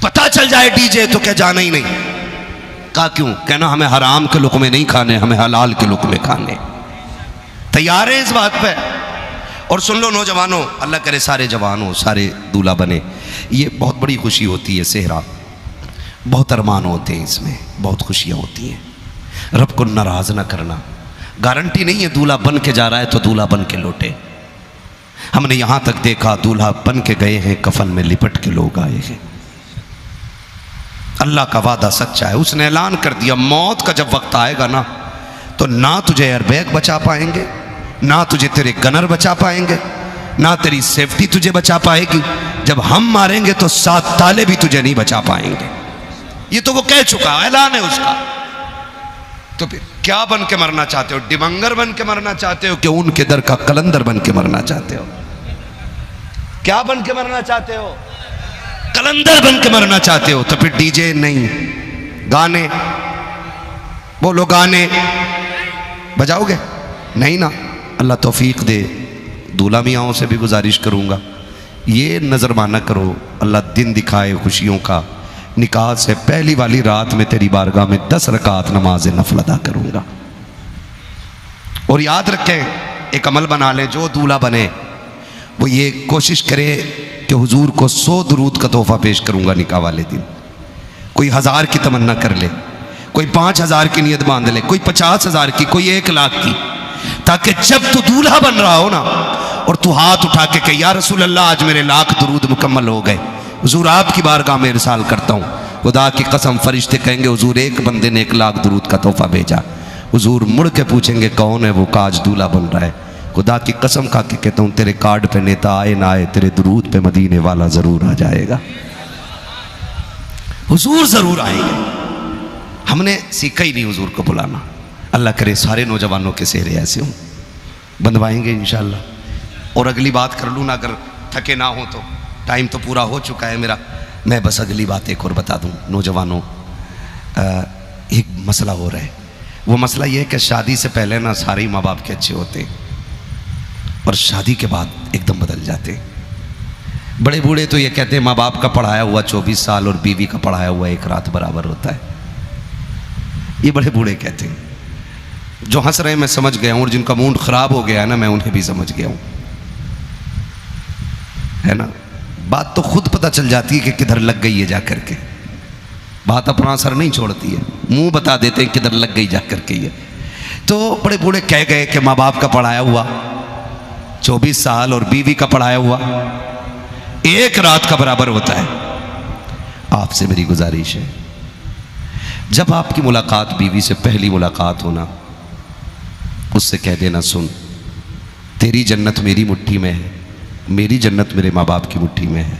पता चल जाए डीजे तो क्या जाना ही नहीं। कहा क्यों? कहना हमें हराम के लुक़्मे नहीं खाने, हमें हलाल के लुक़्मे खाने। तैयार है इस बात पे? और सुन लो नौजवानों, अल्लाह करे सारे जवान हो, सारे दूल्हा बने। ये बहुत बड़ी खुशी होती है सेहरा, बहुत अरमान होते हैं इसमें, बहुत खुशियाँ होती हैं। रब को नाराज़ ना करना। गारंटी नहीं है दूल्हा बन के जा रहा है तो दूल्हा बन के लौटे। हमने यहाँ तक देखा दूल्हा बन के गए हैं, कफन में लिपट के लोग आए हैं। अल्लाह का वादा सच्चा है। उसने ऐलान कर दिया मौत का जब वक्त आएगा ना, तो ना तुझे एयरबैग बचा पाएंगे, ना तुझे तेरे गनर बचा पाएंगे, ना तेरी सेफ्टी तुझे बचा पाएगी। जब हम मारेंगे तो 7 ताले भी तुझे नहीं बचा पाएंगे। ये तो वो कह चुका, ऐलान है उसका। तो फिर क्या बन के मरना चाहते हो? डिमंगर बन के मरना चाहते हो कि उनके दर का कलंदर बन के मरना चाहते हो? क्या बन के मरना चाहते हो? कलंदर बन के मरना चाहते हो? तो फिर डीजे नहीं, गाने बोलो, गाने बजाओगे? नहीं ना। अल्लाह तौफीक दे। दूल्हा मियाँओं से भी गुजारिश करूँगा, ये नज़र माना करो, अल्लाह दिन दिखाए खुशियों का। निकाह से पहली वाली रात में तेरी बारगाह में 10 रकात नमाज नफल अदा करूँगा। और याद रखें, एक अमल बना ले, जो दूल्हा बने वो ये कोशिश करे कि हुजूर को 100 दुरूद का तोहफा पेश करूँगा निकाह वाले दिन। कोई 1000 की तमन्ना कर ले, कोई 5000 की नियत बांध ले, कोई 50,000 की, कोई 1 लाख की, ताकि जब तू दूल्हा बन रहा हो ना और तू हाथ उठा के कहे या रसूल अल्लाह आज मेरे 1,00,000 दुरूद मुकम्मल हो गए, हुजूर आपकी बारगाह में इरसाल करता हूँ। खुदा की कसम फरिश्ते कहेंगे हुजूर एक बंदे ने 1,00,000 दुरूद का तोहफा भेजा। हुजूर मुड़ के पूछेंगे कौन है वो, काज दूल्हा बन रहा है। खुदा की कसम खा के कहता हूँ तेरे कार्ड पे नेता आए ना आए, तेरे दुरूद पे मदीने वाला जरूर आ जाएगा। हुजूर जरूर आएंगे। हमने सीखा ही नहीं हुजूर को बुलाना। अल्लाह करे सारे नौजवानों के सेहरे ऐसे हों, बंधवाएंगे इंशाअल्लाह। और अगली बात कर लूँ ना, अगर थके ना हो तो, टाइम तो पूरा हो चुका है मेरा। मैं बस अगली बात एक और बता दूँ नौजवानों, एक मसला हो रहा है। वो मसला ये है कि शादी से पहले ना सारे माँ बाप के अच्छे होते हैं और शादी के बाद एकदम बदल जाते हैं। बड़े बूढ़े तो ये कहते हैं माँ बाप का पढ़ाया हुआ 24 साल और बीवी का पढ़ाया हुआ 1 रात बराबर होता है। ये बड़े बूढ़े कहते हैं। जो हंस रहे हैं मैं समझ गया हूँ, और जिनका मूड ख़राब हो गया है ना मैं उन्हें भी समझ गया हूँ, है ना। बात तो खुद पता चल जाती है कि किधर लग गई है जा करके। बात अपना असर नहीं छोड़ती है, मुंह बता देते हैं किधर लग गई जा करके ये। तो बड़े बूढ़े कह गए कि माँ बाप का पढ़ाया हुआ 24 साल और बीवी का पढ़ाया हुआ 1 रात का बराबर होता है। आपसे मेरी गुजारिश है, जब आपकी मुलाकात बीवी से पहली मुलाकात होना, उससे कह देना सुन तेरी जन्नत मेरी मुट्ठी में है, मेरी जन्नत मेरे माँ बाप की मुट्ठी में है।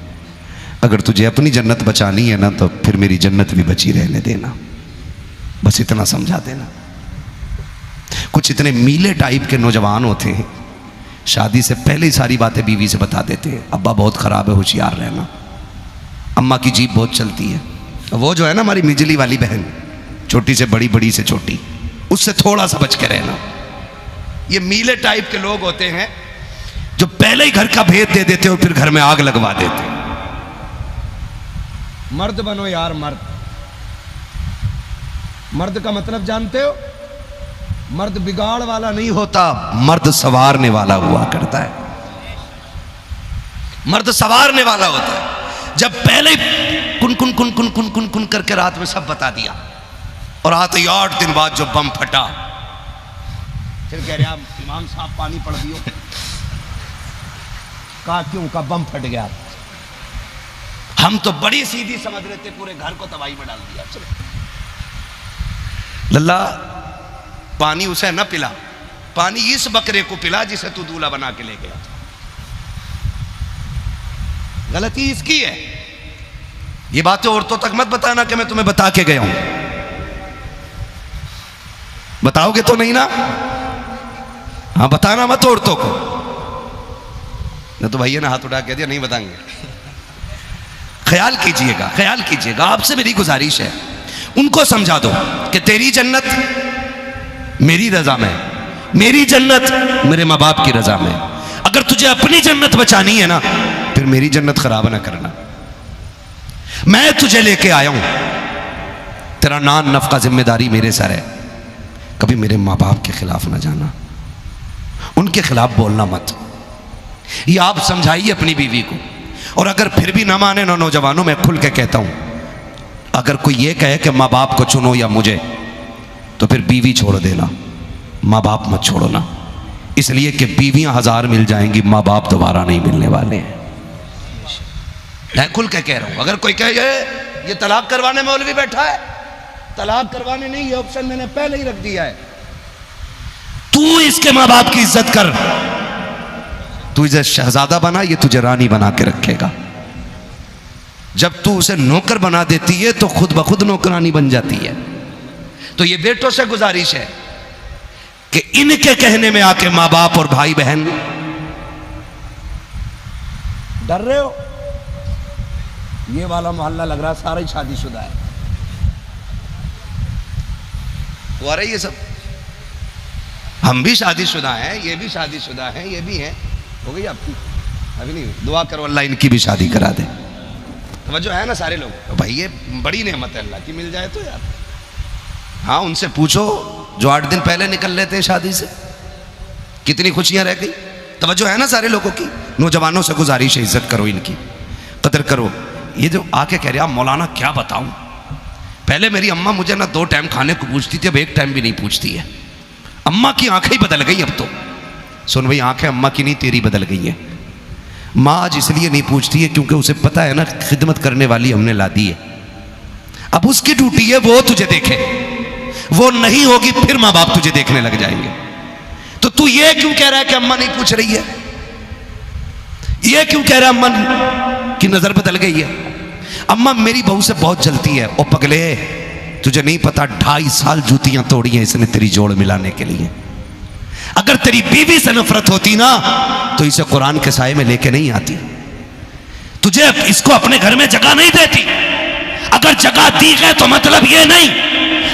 अगर तुझे अपनी जन्नत बचानी है ना तो फिर मेरी जन्नत भी बची रहने देना। बस इतना समझा देना। कुछ इतने मीले टाइप के नौजवान होते हैं, शादी से पहले ही सारी बातें बीवी से बता देते हैं। अब्बा बहुत ख़राब है, होशियार रहना। अम्मा की जीभ बहुत चलती है। वो जो है ना हमारी मिजली वाली बहन, छोटी से बड़ी, बड़ी से छोटी, उससे थोड़ा सा बच के रहना। ये मीले टाइप के लोग होते हैं जो पहले ही घर का भेद दे देते हो फिर घर में आग लगवा देते। मर्द बनो यार, मर्द। मर्द का मतलब जानते हो? मर्द बिगाड़ वाला नहीं होता, मर्द संवारने वाला हुआ करता है। मर्द संवारने वाला होता है। जब पहले कुन कुन कुन कुन कुन कुन कुन करके रात में सब बता दिया और आते 8 दिन बाद जो बम फटा, फिर कह रहे इमाम साहब पानी पड़ दियो। कहा क्यों? का बम फट गया। हम तो बड़ी सीधी समझ रहे थे, पूरे घर को तबाही में डाल दिया। चलो लल्ला, पानी उसे न पिला, पानी इस बकरे को पिला जिसे तू दूल्हा बना के ले गया था। गलती इसकी है। ये बातें औरतों तक मत बताना कि मैं तुम्हें बता के गया हूं। बताओगे तो नहीं ना? हाँ, बताना मत औरतों को। नहीं तो भैया ने हाथ उठा के दिया, नहीं बताएंगे। ख्याल कीजिएगा, ख्याल कीजिएगा। आपसे मेरी गुजारिश है, उनको समझा दो कि तेरी जन्नत मेरी रजा में, मेरी जन्नत मेरे माँ बाप की रजा में। अगर तुझे अपनी जन्नत बचानी है ना, फिर मेरी जन्नत खराब ना करना। मैं तुझे लेके आया हूं, तेरा नान नफका जिम्मेदारी मेरे सर है। कभी मेरे माँ बाप के खिलाफ ना जाना, उनके खिलाफ बोलना मत। ये आप समझाइए अपनी बीवी को। और अगर फिर भी ना माने ना, नौजवानों में खुल के कहता हूं, अगर कोई ये कहे कि माँ बाप को चुनो या मुझे, तो फिर बीवी छोड़ देना, माँ बाप मत छोड़ना। इसलिए कि बीवियां 1000 मिल जाएंगी, माँ बाप दोबारा नहीं मिलने वाले हैं। मैं खुल के कह रहा हूं। अगर कोई कहे ये तलाक करवाने मौलवी बैठा है, तलाक करवाने नहीं, ये ऑप्शन मैंने पहले ही रख दिया है। तू इसके माँ बाप की इज्जत कर, तू इसे शहजादा बना, ये तुझे रानी बना के रखेगा। जब तू उसे नौकर बना देती है तो खुद ब खुद नौकरानी बन जाती है। तो ये बेटों से गुजारिश है कि इनके कहने में आके माँ बाप और भाई बहन, डर रहे हो? ये वाला मोहल्ला लग रहा सारा ही शादीशुदा है। वो आ रही है सब, हम भी शादीशुदा हैं, ये भी शादीशुदा हैं, ये भी हैं। हो गई आपकी? अभी नहीं। दुआ करो अल्लाह इनकी भी शादी करा दे। तवज्जो है ना सारे लोग? तो भाई ये बड़ी नेमत है अल्लाह की, मिल जाए तो यार। हाँ, उनसे पूछो जो 8 दिन पहले निकल लेते हैं शादी से, कितनी खुशियां रह गई। तवज्जो है ना सारे लोगों की? नौजवानों से गुजारिश है, इज्जत करो, इनकी कदर करो। ये जो आके कह रहे आप मौलाना क्या बताऊं, पहले मेरी अम्मा मुझे ना 2 टाइम खाने को पूछती थी, अब 1 टाइम भी नहीं पूछती है। अम्मा की आंखें ही बदल गई अब तो। सुन भाई, आंखें अम्मा की नहीं तेरी बदल गई हैं। माँ आज इसलिए नहीं पूछती है क्योंकि उसे पता है ना खिदमत करने वाली हमने ला दी है। अब उसकी ड्यूटी है वो तुझे देखे, वो नहीं होगी फिर माँ बाप तुझे देखने लग जाएंगे। तो तू ये क्यों कह रहा है कि अम्मा नहीं पूछ रही है? ये क्यों कह रहा है अम्मा की नजर बदल गई है? अम्मा मेरी बहू से बहुत जलती है। ओ पगले, तुझे नहीं पता 2.5 साल जूतियां तोड़ी हैं इसने तेरी जोड़ मिलाने के लिए। अगर तेरी बीवी से नफरत होती ना तो इसे कुरान के साए में लेके नहीं आती, तुझे इसको अपने घर में जगह नहीं देती। अगर जगह दी है तो मतलब ये नहीं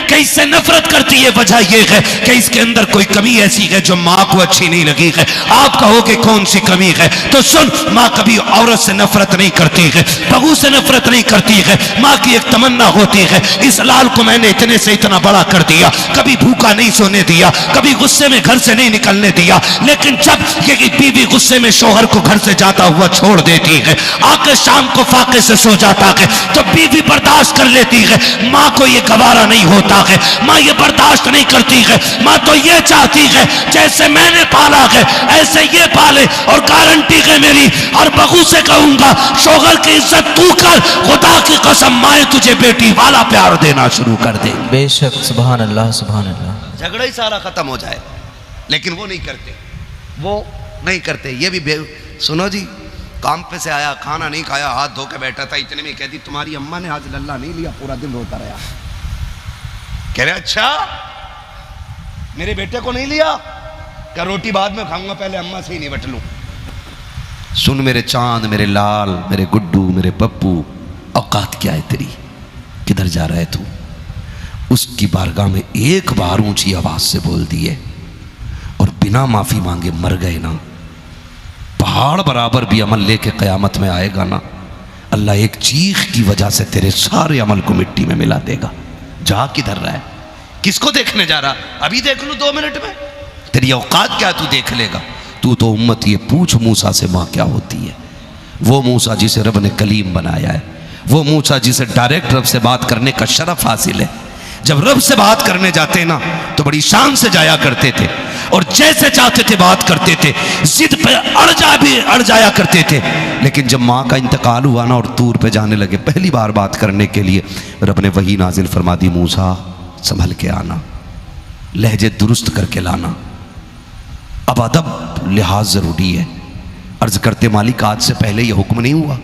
कि इससे नफरत करती है, वजह यह है कि इसके अंदर कोई कमी ऐसी है जो माँ को अच्छी नहीं लगी है। आप कहोगे कौन सी कमी है? तो सुन, माँ कभी औरत से नफरत नहीं करती है, बहू से नफरत नहीं करती है। माँ की एक तमन्ना होती है, इस लाल को मैंने इतने से इतना बड़ा कर दिया, कभी भूखा नहीं सोने दिया, कभी गुस्से में घर से नहीं निकलने दिया। लेकिन जब ये बीवी गुस्से में शोहर को घर से जाता हुआ छोड़ देती है, आके शाम को फाके से सो जाता है, तो बीवी बर्दाश्त कर लेती है। माँ को ये गवारा नहीं होता है, माँ ये बर्दाश्त नहीं करती है। माँ तो ये चाहती है जैसे मैंने पाला है ऐसे ये पाले, और गारंटी है मेरी। और बहू से कहूंगा शोहर की इज्जत तू कर, खुदा की कसम माए तुझे बेटी वाला प्यार देना शुरू कर दे। बेशक, सुभान अल्लाह, सुभान अल्लाह। झगड़ा ही सारा खत्म हो जाए, लेकिन वो नहीं करते, वो नहीं करते। ये भी सुनो जी, काम पे से आया, खाना नहीं खाया, हाथ धो के बैठा था, इतने में कहती तुम्हारी अम्मा ने आज लल्ला नहीं लिया, पूरा दिन रोता रहा। कह रहे अच्छा मेरे बेटे को नहीं लिया? क्या रोटी बाद में खाऊंगा, पहले अम्मा से ही निपट लूं। सुन मेरे चांद, मेरे लाल, मेरे गुड्डू, मेरे पप्पू, औकात क्या है तेरी? किधर जा रहा है तू? उसकी बारगाह में एक बार ऊंची आवाज से बोल दिए और बिना माफी मांगे मर गए ना, पहाड़ बराबर भी अमल लेके कयामत में आएगा ना, अल्लाह एक चीख की वजह से तेरे सारे अमल को मिट्टी में मिला देगा। जा किधर रहा है? किसको देखने जा रहा? अभी देख लूं 2 मिनट में, तेरी औकात क्या तू देख लेगा? तू तो उम्मत ये पूछ मूसा से माँ क्या होती है। वो मूसा जिसे रब ने कलीम बनाया है, वो मूसा जिसे डायरेक्ट रब से बात करने का शरफ हासिल है। जब रब से बात करने जाते ना तो बड़ी शान से जाया करते थे और जैसे चाहते थे बात करते थे, जिद पे अड़ जाया करते थे। लेकिन जब माँ का इंतकाल हुआ ना और तूर पे जाने लगे पहली बार बात करने के लिए, रब ने वही नाजिल फरमा दी, मूसा संभल के आना, लहजे दुरुस्त करके लाना। अब अदब लिहाज ज़रूरी है। अर्ज करते मालिक आज से पहले ये हुक्म नहीं हुआ,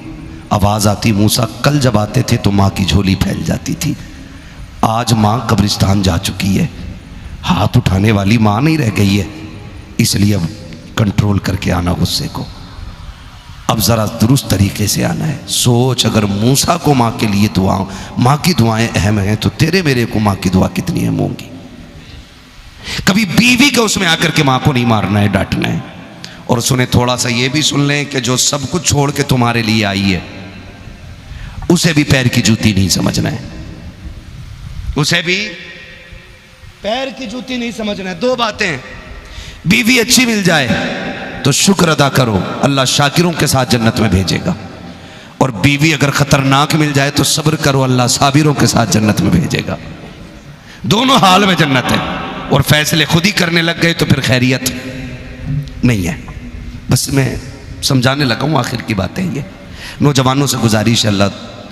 आवाज़ आती, मूसा कल जब आते थे तो माँ की झोली फैल जाती थी, आज माँ कब्रिस्तान जा चुकी है, हाथ उठाने वाली माँ नहीं रह गई है, इसलिए अब कंट्रोल करके आना गुस्से को, अब ज़रा दुरुस्त तरीके से आना है। सोच, अगर मूसा को माँ के लिए माँ की दुआएं अहम हैं तो तेरे मेरे को माँ की दुआ कितनी अहम होंगी। कभी बीवी के उसमें आकर के माँ को नहीं मारना है, डांटना है। और सुने, थोड़ा सा ये भी सुन लें कि जो सब कुछ छोड़ के तुम्हारे लिए आई है उसे भी पैर की जूती नहीं समझना है, उसे भी पैर की जूती नहीं समझना है। दो बातें, बीवी अच्छी मिल जाए तो शुक्र अदा करो, अल्लाह शाकिरों के साथ जन्नत में भेजेगा, और बीवी अगर खतरनाक मिल जाए तो सब्र करो, अल्लाह साबिरों के साथ जन्नत में भेजेगा। दोनों हाल में जन्नत है। और फैसले खुद ही करने लग गए तो फिर खैरियत नहीं है। बस मैं समझाने लगा हूँ, आखिर की बात है ये। नौजवानों से गुजारिश, अल्लाह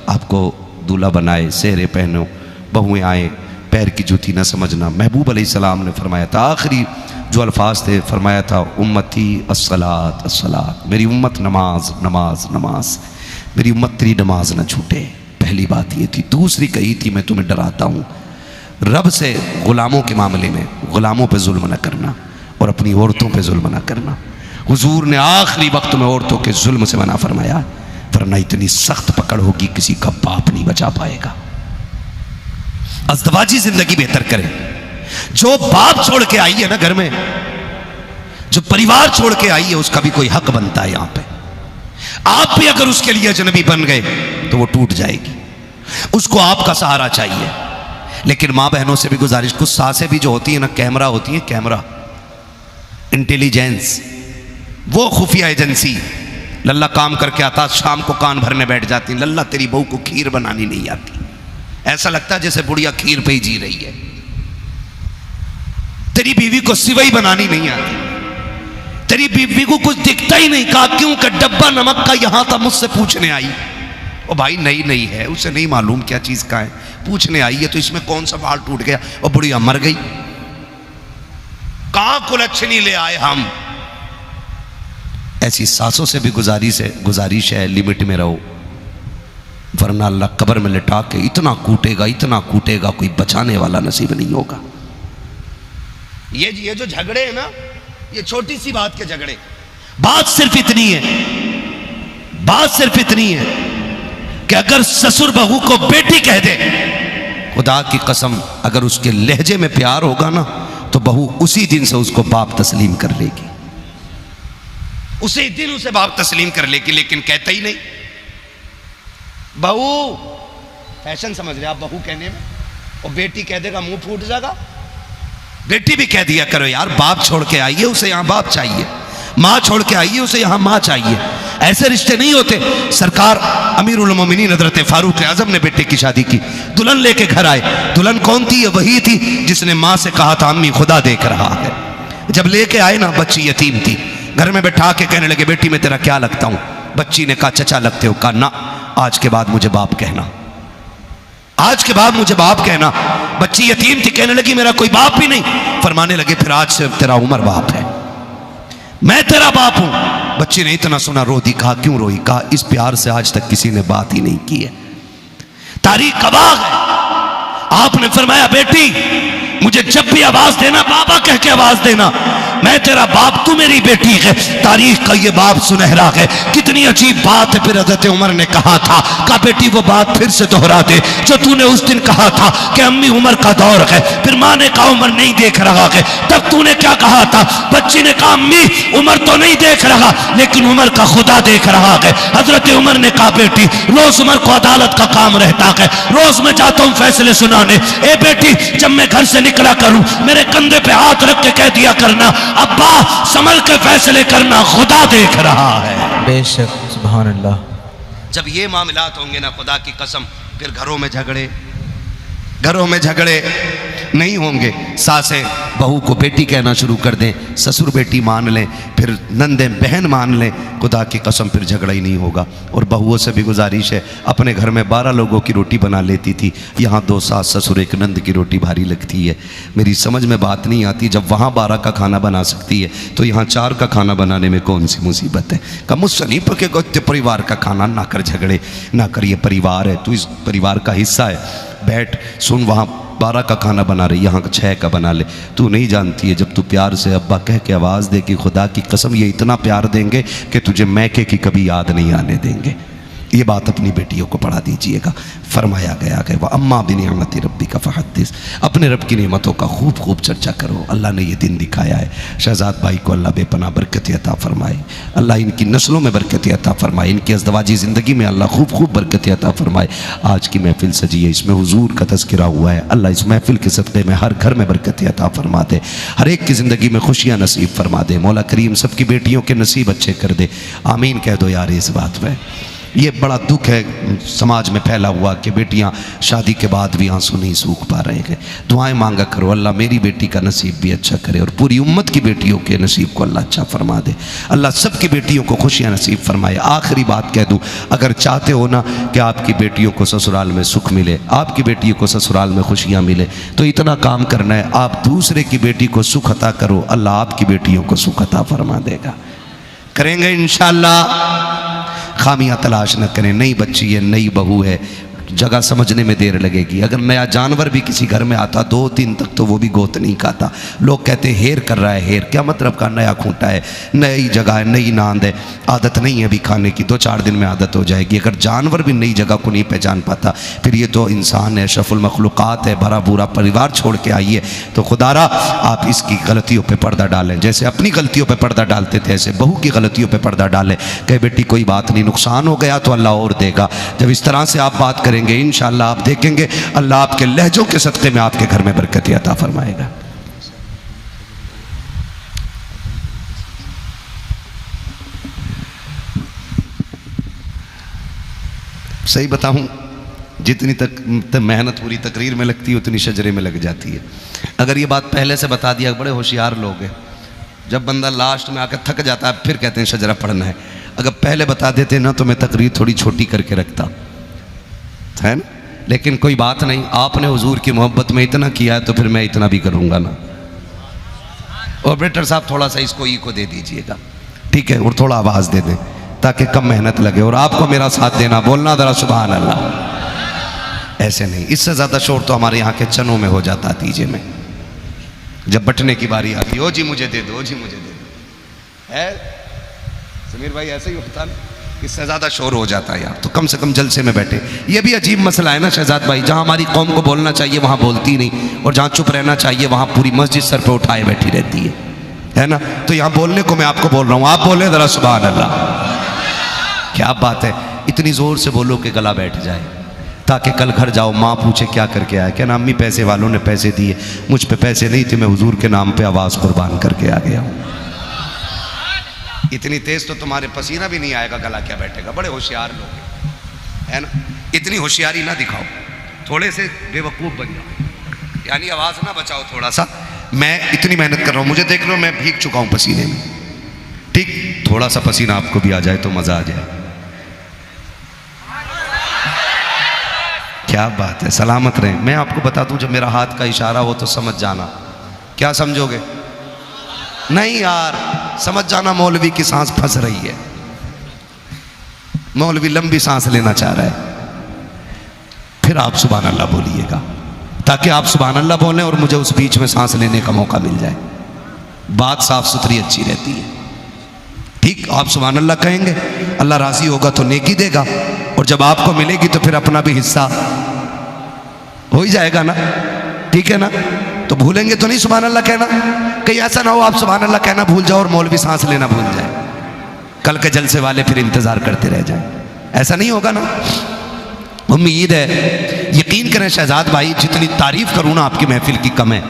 आपको दूल्हा बनाए, सेहरे पहनो, बहुएं आए, पैर की जूती ना समझना। महबूब अलैहिस्सलाम ने फरमाया था, आखिरी जो अल्फाज थे, फरमाया था उम्मती अस्सलात अस्सलात, मेरी उम्मत नमाज नमाज नमाज, मेरी उम्मत तेरी नमाज न छूटे। पहली बात ये थी। दूसरी कही थी, मैं तुम्हें डराता हूँ रब से ग़ुलामों के मामले में, ग़ुलामों पे जुल्म न करना और अपनी औरतों पे जुल्म न करना। हुजूर ने आखिरी वक्त में औरतों के जुल्म से मना फरमाया, वरना इतनी सख्त पकड़ होगी किसी का बाप नहीं बचा पाएगा। अज़दवाजी जिंदगी बेहतर करें। जो बाप छोड़ के आई है ना घर में, जो परिवार छोड़ के आई है, उसका भी कोई हक बनता है। यहां पे आप भी अगर उसके लिए अजनबी बन गए तो वो टूट जाएगी, उसको आपका सहारा चाहिए। लेकिन मां बहनों से भी गुजारिश, कुछ सासें भी जो होती है ना, कैमरा होती है, कैमरा इंटेलिजेंस, वो खुफिया एजेंसी। लल्ला काम करके आता, शाम को कान भरने बैठ जाती, लल्ला तेरी बहू को खीर बनानी नहीं आती। ऐसा लगता है जैसे बुढ़िया खीर पे ही जी रही है। तेरी बीवी को सिवई बनानी नहीं आती, तेरी बीवी को कुछ दिखता ही नहीं। कहा क्यों? का डब्बा नमक का यहां था, मुझसे पूछने आई। ओ भाई नई नई है, उसे नहीं मालूम क्या चीज का है, पूछने आई है तो इसमें कौन सा बाल टूट गया, और बुढ़िया मर गई। कहां कुलच्छनी ले आए हम। ऐसी सासों से भी गुजारिश है, लिमिट में रहो, वरना अल्लाह कब्र में लिटा के इतना कूटेगा कोई बचाने वाला नसीब नहीं होगा। ये जो झगड़े हैं ना, ये छोटी सी बात के झगड़े। बात सिर्फ इतनी है कि अगर ससुर बहू को बेटी कह दे, खुदा की कसम अगर उसके लहजे में प्यार होगा ना तो बहू उसी दिन से उसको बाप तस्लीम कर लेगी, उसी दिन उसे बाप तस्लीम कर लेगी। लेकिन कहता ही नहीं। बहू फैशन समझ रहे आप बहू कहने में, और बेटी कह देगा मुंह फूट जाएगा। बेटी भी कह दिया करो यार, बाप छोड़ के आइए उसे यहां बाप चाहिए, मां छोड़ के आइए उसे यहां मां चाहिए। ऐसे रिश्ते नहीं होते। सरकार अमीरुल मोमिनीन हज़रत फारूक आज़म ने बेटे की शादी की, दुल्हन लेके घर आए। दुल्हन कौन थी? वही थी जिसने मां से कहा था अम्मी खुदा देख रहा है। जब लेके आए ना, बच्ची यतीम थी, घर में बैठा के कहने लगे बेटी मैं तेरा क्या लगता हूं? बच्ची ने कहा चचा लगते हो। कहा ना, आज के बाद मुझे बाप कहना, आज के बाद मुझे बाप कहना। बच्ची यतीम थी, कहने लगी मेरा कोई बाप भी नहीं। फरमाने लगे फिर आज से तेरा उमर बाप है, मैं तेरा बाप हूं। बच्ची ने इतना सुना रो दी। कहा क्यों रोई? कहा इस प्यार से आज तक किसी ने बात ही नहीं की है, तारीख गवाह है। आपने फरमाया बेटी मुझे जब भी आवाज देना बाबा कह के आवाज देना, मैं तेरा बाप, तू मेरी बेटी है। तारीख का ये बाप सुनहरा है। कितनी अजीब बात है। फिर हज़रत उमर ने कहा बेटी वो बात फिर से दोहरा दे जो तूने उस दिन कहा था कि अम्मी उमर का दौर है। फिर मां ने कहा उमर नहीं देख रहा है, तब तूने क्या कहा था? बच्ची ने कहा अम्मी उमर तो नहीं देख रहा, लेकिन उमर का खुदा देख रहा है। हजरत उमर ने कहा बेटी रोज उमर को अदालत का काम रहता है, रोज मैं जाता हूं फैसले सुनाने। ए बेटी जब मैं घर से निकला करूं मेरे कंधे पे हाथ रख के कह दिया करना अब्बा संभल के फैसले करना, खुदा देख रहा है। बेशक, सुभान अल्लाह। जब ये मामलात होंगे ना, खुदा की कसम, फिर घरों में झगड़े, घरों में झगड़े नहीं होंगे। सासें बहू को बेटी कहना शुरू कर दें, ससुर बेटी मान लें, फिर नंदें बहन मान लें, खुदा की कसम फिर झगड़ा ही नहीं होगा। और बहुओं से भी गुजारिश है, अपने घर में 12 लोगों की रोटी बना लेती थी, यहाँ 2 सास ससुर एक नंद की रोटी भारी लगती है। मेरी समझ में बात नहीं आती, जब वहाँ 12 का खाना बना सकती है तो यहाँ 4 का खाना बनाने में कौन सी मुसीबत है। का मुझसे नहीं पके परिवार का खाना ना कर झगड़े, ना कर, ये परिवार है, तू इस परिवार का हिस्सा है, बैठ सुन, वहाँ 12 का खाना बना रही, यहाँ 6 का बना ले। तू नहीं जानती है, जब तू प्यार से अब्बा कह के आवाज़ दे कि खुदा की कसम ये इतना प्यार देंगे कि तुझे मैके की कभी याद नहीं आने देंगे। ये बात अपनी बेटियों को पढ़ा दीजिएगा। फरमाया गया कि वह अम्मा बिनिअमति रब्बी का फहद्दिस, अपने रब की नेमतों का खूब खूब चर्चा करो। अल्लाह ने ये दिन दिखाया है। शहजाद भाई को अल्लाह बेपनाह बरकत अता फरमाए, अल्लाह इनकी नस्लों में बरकत अता फरमाए, इनकी अज़दवाजी ज़िंदगी में अल्लाह खूब खूब बरकत अता फरमाए। आज की महफिल सजी है, इसमें हुजूर का तज़किरा हुआ है। अल्लाह इस महफिल के सदक़े में हर घर में बरकत अता फरमा दे, हर एक की ज़िंदगी में खुशियाँ नसीब फरमा दे। मौला करीम सबकी बेटियों के नसीब अच्छे कर दे, आमीन कह दो यार। इस बात में ये बड़ा दुख है समाज में फैला हुआ कि बेटियां शादी के बाद भी आंसू नहीं सूख पा रहे हैं। दुआएं मांगा करो, अल्लाह मेरी बेटी का नसीब भी अच्छा करे और पूरी उम्मत की बेटियों के नसीब को अल्लाह अच्छा फरमा दे। अल्लाह सबकी बेटियों को खुशियां नसीब फरमाए। आखिरी बात कह दूं, अगर चाहते हो ना कि आपकी बेटियों को ससुराल में सुख मिले, आपकी बेटियों को ससुराल में खुशियाँ मिले, तो इतना काम करना है, आप दूसरे की बेटी को सुख अता करो, अल्लाह आपकी बेटियों को सुख अता फरमा देगा। करेंगे इंशाअल्लाह। खामियां तलाश न करें। नई बच्ची है, नई बहू है, जगह समझने में देर लगेगी। अगर नया जानवर भी किसी घर में आता 2 दिन तक तो वो भी गोत नहीं खाता। लोग कहते हैं हेर कर रहा है। हेर क्या मतलब का? नया खूंटा है, नई जगह है, नई नांद है, आदत नहीं है अभी खाने की, 2-4 दिन में आदत हो जाएगी। अगर जानवर भी नई जगह को नहीं पहचान पाता, फिर ये तो इंसान है, अशरफुल मखलूक़ात है, भरा पूरा परिवार छोड़ के आई है। तो खुदारा आप इसकी गलतियों पर पर्दा डालें, जैसे अपनी गलतियों पर पर्दा डालते थे ऐसे बहू की गलतियों पर पर्दा डालें। कहे बेटी कोई बात नहीं, नुकसान हो गया तो अल्लाह और देगा। जब इस तरह से आप बात करें इंशाअल्लाह आप देखेंगे अल्लाह आपके लहजों के सदक़े में आपके घर में बरकत अता फरमाएगा। सही बताऊं, जितनी तक मेहनत पूरी तकरीर में लगती है उतनी शजरे में लग जाती है। अगर ये बात पहले से बता दिया, बड़े होशियार लोग हैं, जब बंदा लास्ट में आकर थक जाता है फिर कहते हैं शजरा पढ़ना है। अगर पहले बता देते ना तो मैं तकरीर थोड़ी छोटी करके रखता है ना। लेकिन कोई बात नहीं, आपने हुजूर की मोहब्बत में इतना किया है तो फिर मैं इतना भी करूँगा ना। ऑपरेटर साहब थोड़ा सा इसको को दे दीजिएगा, ठीक है, और थोड़ा आवाज़ दे दें ताकि कम मेहनत लगे। और आपको मेरा साथ देना, बोलना ज़रा सुभान अल्लाह। ऐसे नहीं, इससे ज़्यादा शोर तो हमारे यहाँ के चनों में हो जाता तीजे में। जब बटने की बारी आती है, ओ जी मुझे दे दो, ओ जी मुझे दे दो, है समीर भाई ऐसे ही होता ना, इससे ज़्यादा शोर हो जाता है यार। तो कम से कम जलसे में बैठे। ये भी अजीब मसला है ना शहजाद भाई, जहाँ हमारी कौम को बोलना चाहिए वहाँ बोलती नहीं, और जहाँ चुप रहना चाहिए वहाँ पूरी मस्जिद सर पे उठाए बैठी रहती है ना। तो यहाँ बोलने को मैं आपको बोल रहा हूँ, आप बोले ज़रा सुभान अल्लाह। क्या बात है, इतनी ज़ोर से बोलो कि गला बैठ जाए, ताकि कल घर जाओ माँ पूछे क्या करके आया, क्या ना अम्मी पैसे वालों ने पैसे दिए, मुझ पे पैसे नहीं थे, मैं हुजूर के नाम पे आवाज़ कुर्बान करके आ गया हूँ। इतनी तेज तो तुम्हारे पसीना भी नहीं आएगा, गला क्या बैठेगा। बड़े होशियार लोग है ना। इतनी होशियारी ना दिखाओ, थोड़े से बेवकूफ़ बन जाओ, यानी आवाज़ ना बचाओ थोड़ा सा। मैं इतनी मेहनत कर रहा हूँ, मुझे देख लो मैं भीग चुका हूँ पसीने में, ठीक, थोड़ा सा पसीना आपको भी आ जाए तो मज़ा आ जाए। क्या बात है, सलामत रहें। मैं आपको बता दूं, जब मेरा हाथ का इशारा हो तो समझ जाना। क्या समझोगे? नहीं यार, समझ जाना मौलवी की सांस फंस रही है, मौलवी लंबी सांस लेना चाह रहा है। फिर आप सुभान अल्लाह बोलिएगा, ताकि आप सुभान अल्लाह बोलें और मुझे उस बीच में सांस लेने का मौका मिल जाए। बात साफ सुथरी अच्छी रहती है, ठीक। आप सुभान अल्लाह कहेंगे, अल्लाह राजी होगा तो नेकी देगा, और जब आपको मिलेगी तो फिर अपना भी हिस्सा हो ही जाएगा ना, ठीक है ना। तो भूलेंगे तो नहीं सुभान अल्लाह कहना, कहीं ऐसा ना हो आप सुभान अल्लाह कहना भूल जाओ और मौलवी सांस लेना भूल जाए, कल के जलसे वाले फिर इंतजार करते रह जाए। ऐसा नहीं होगा ना। उम्मीद है, यकीन करें शहजाद भाई, जितनी तारीफ करूँ ना आपकी महफिल की कम है।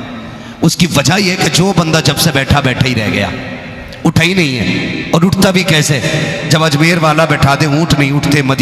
उसकी वजह यह है कि जो बंदा जब से बैठा बैठा ही रह गया, उठा ही नहीं है, और उठता भी कैसे? जब अजमेर वाला बैठा दे ऊँट नहीं उठते, मदीना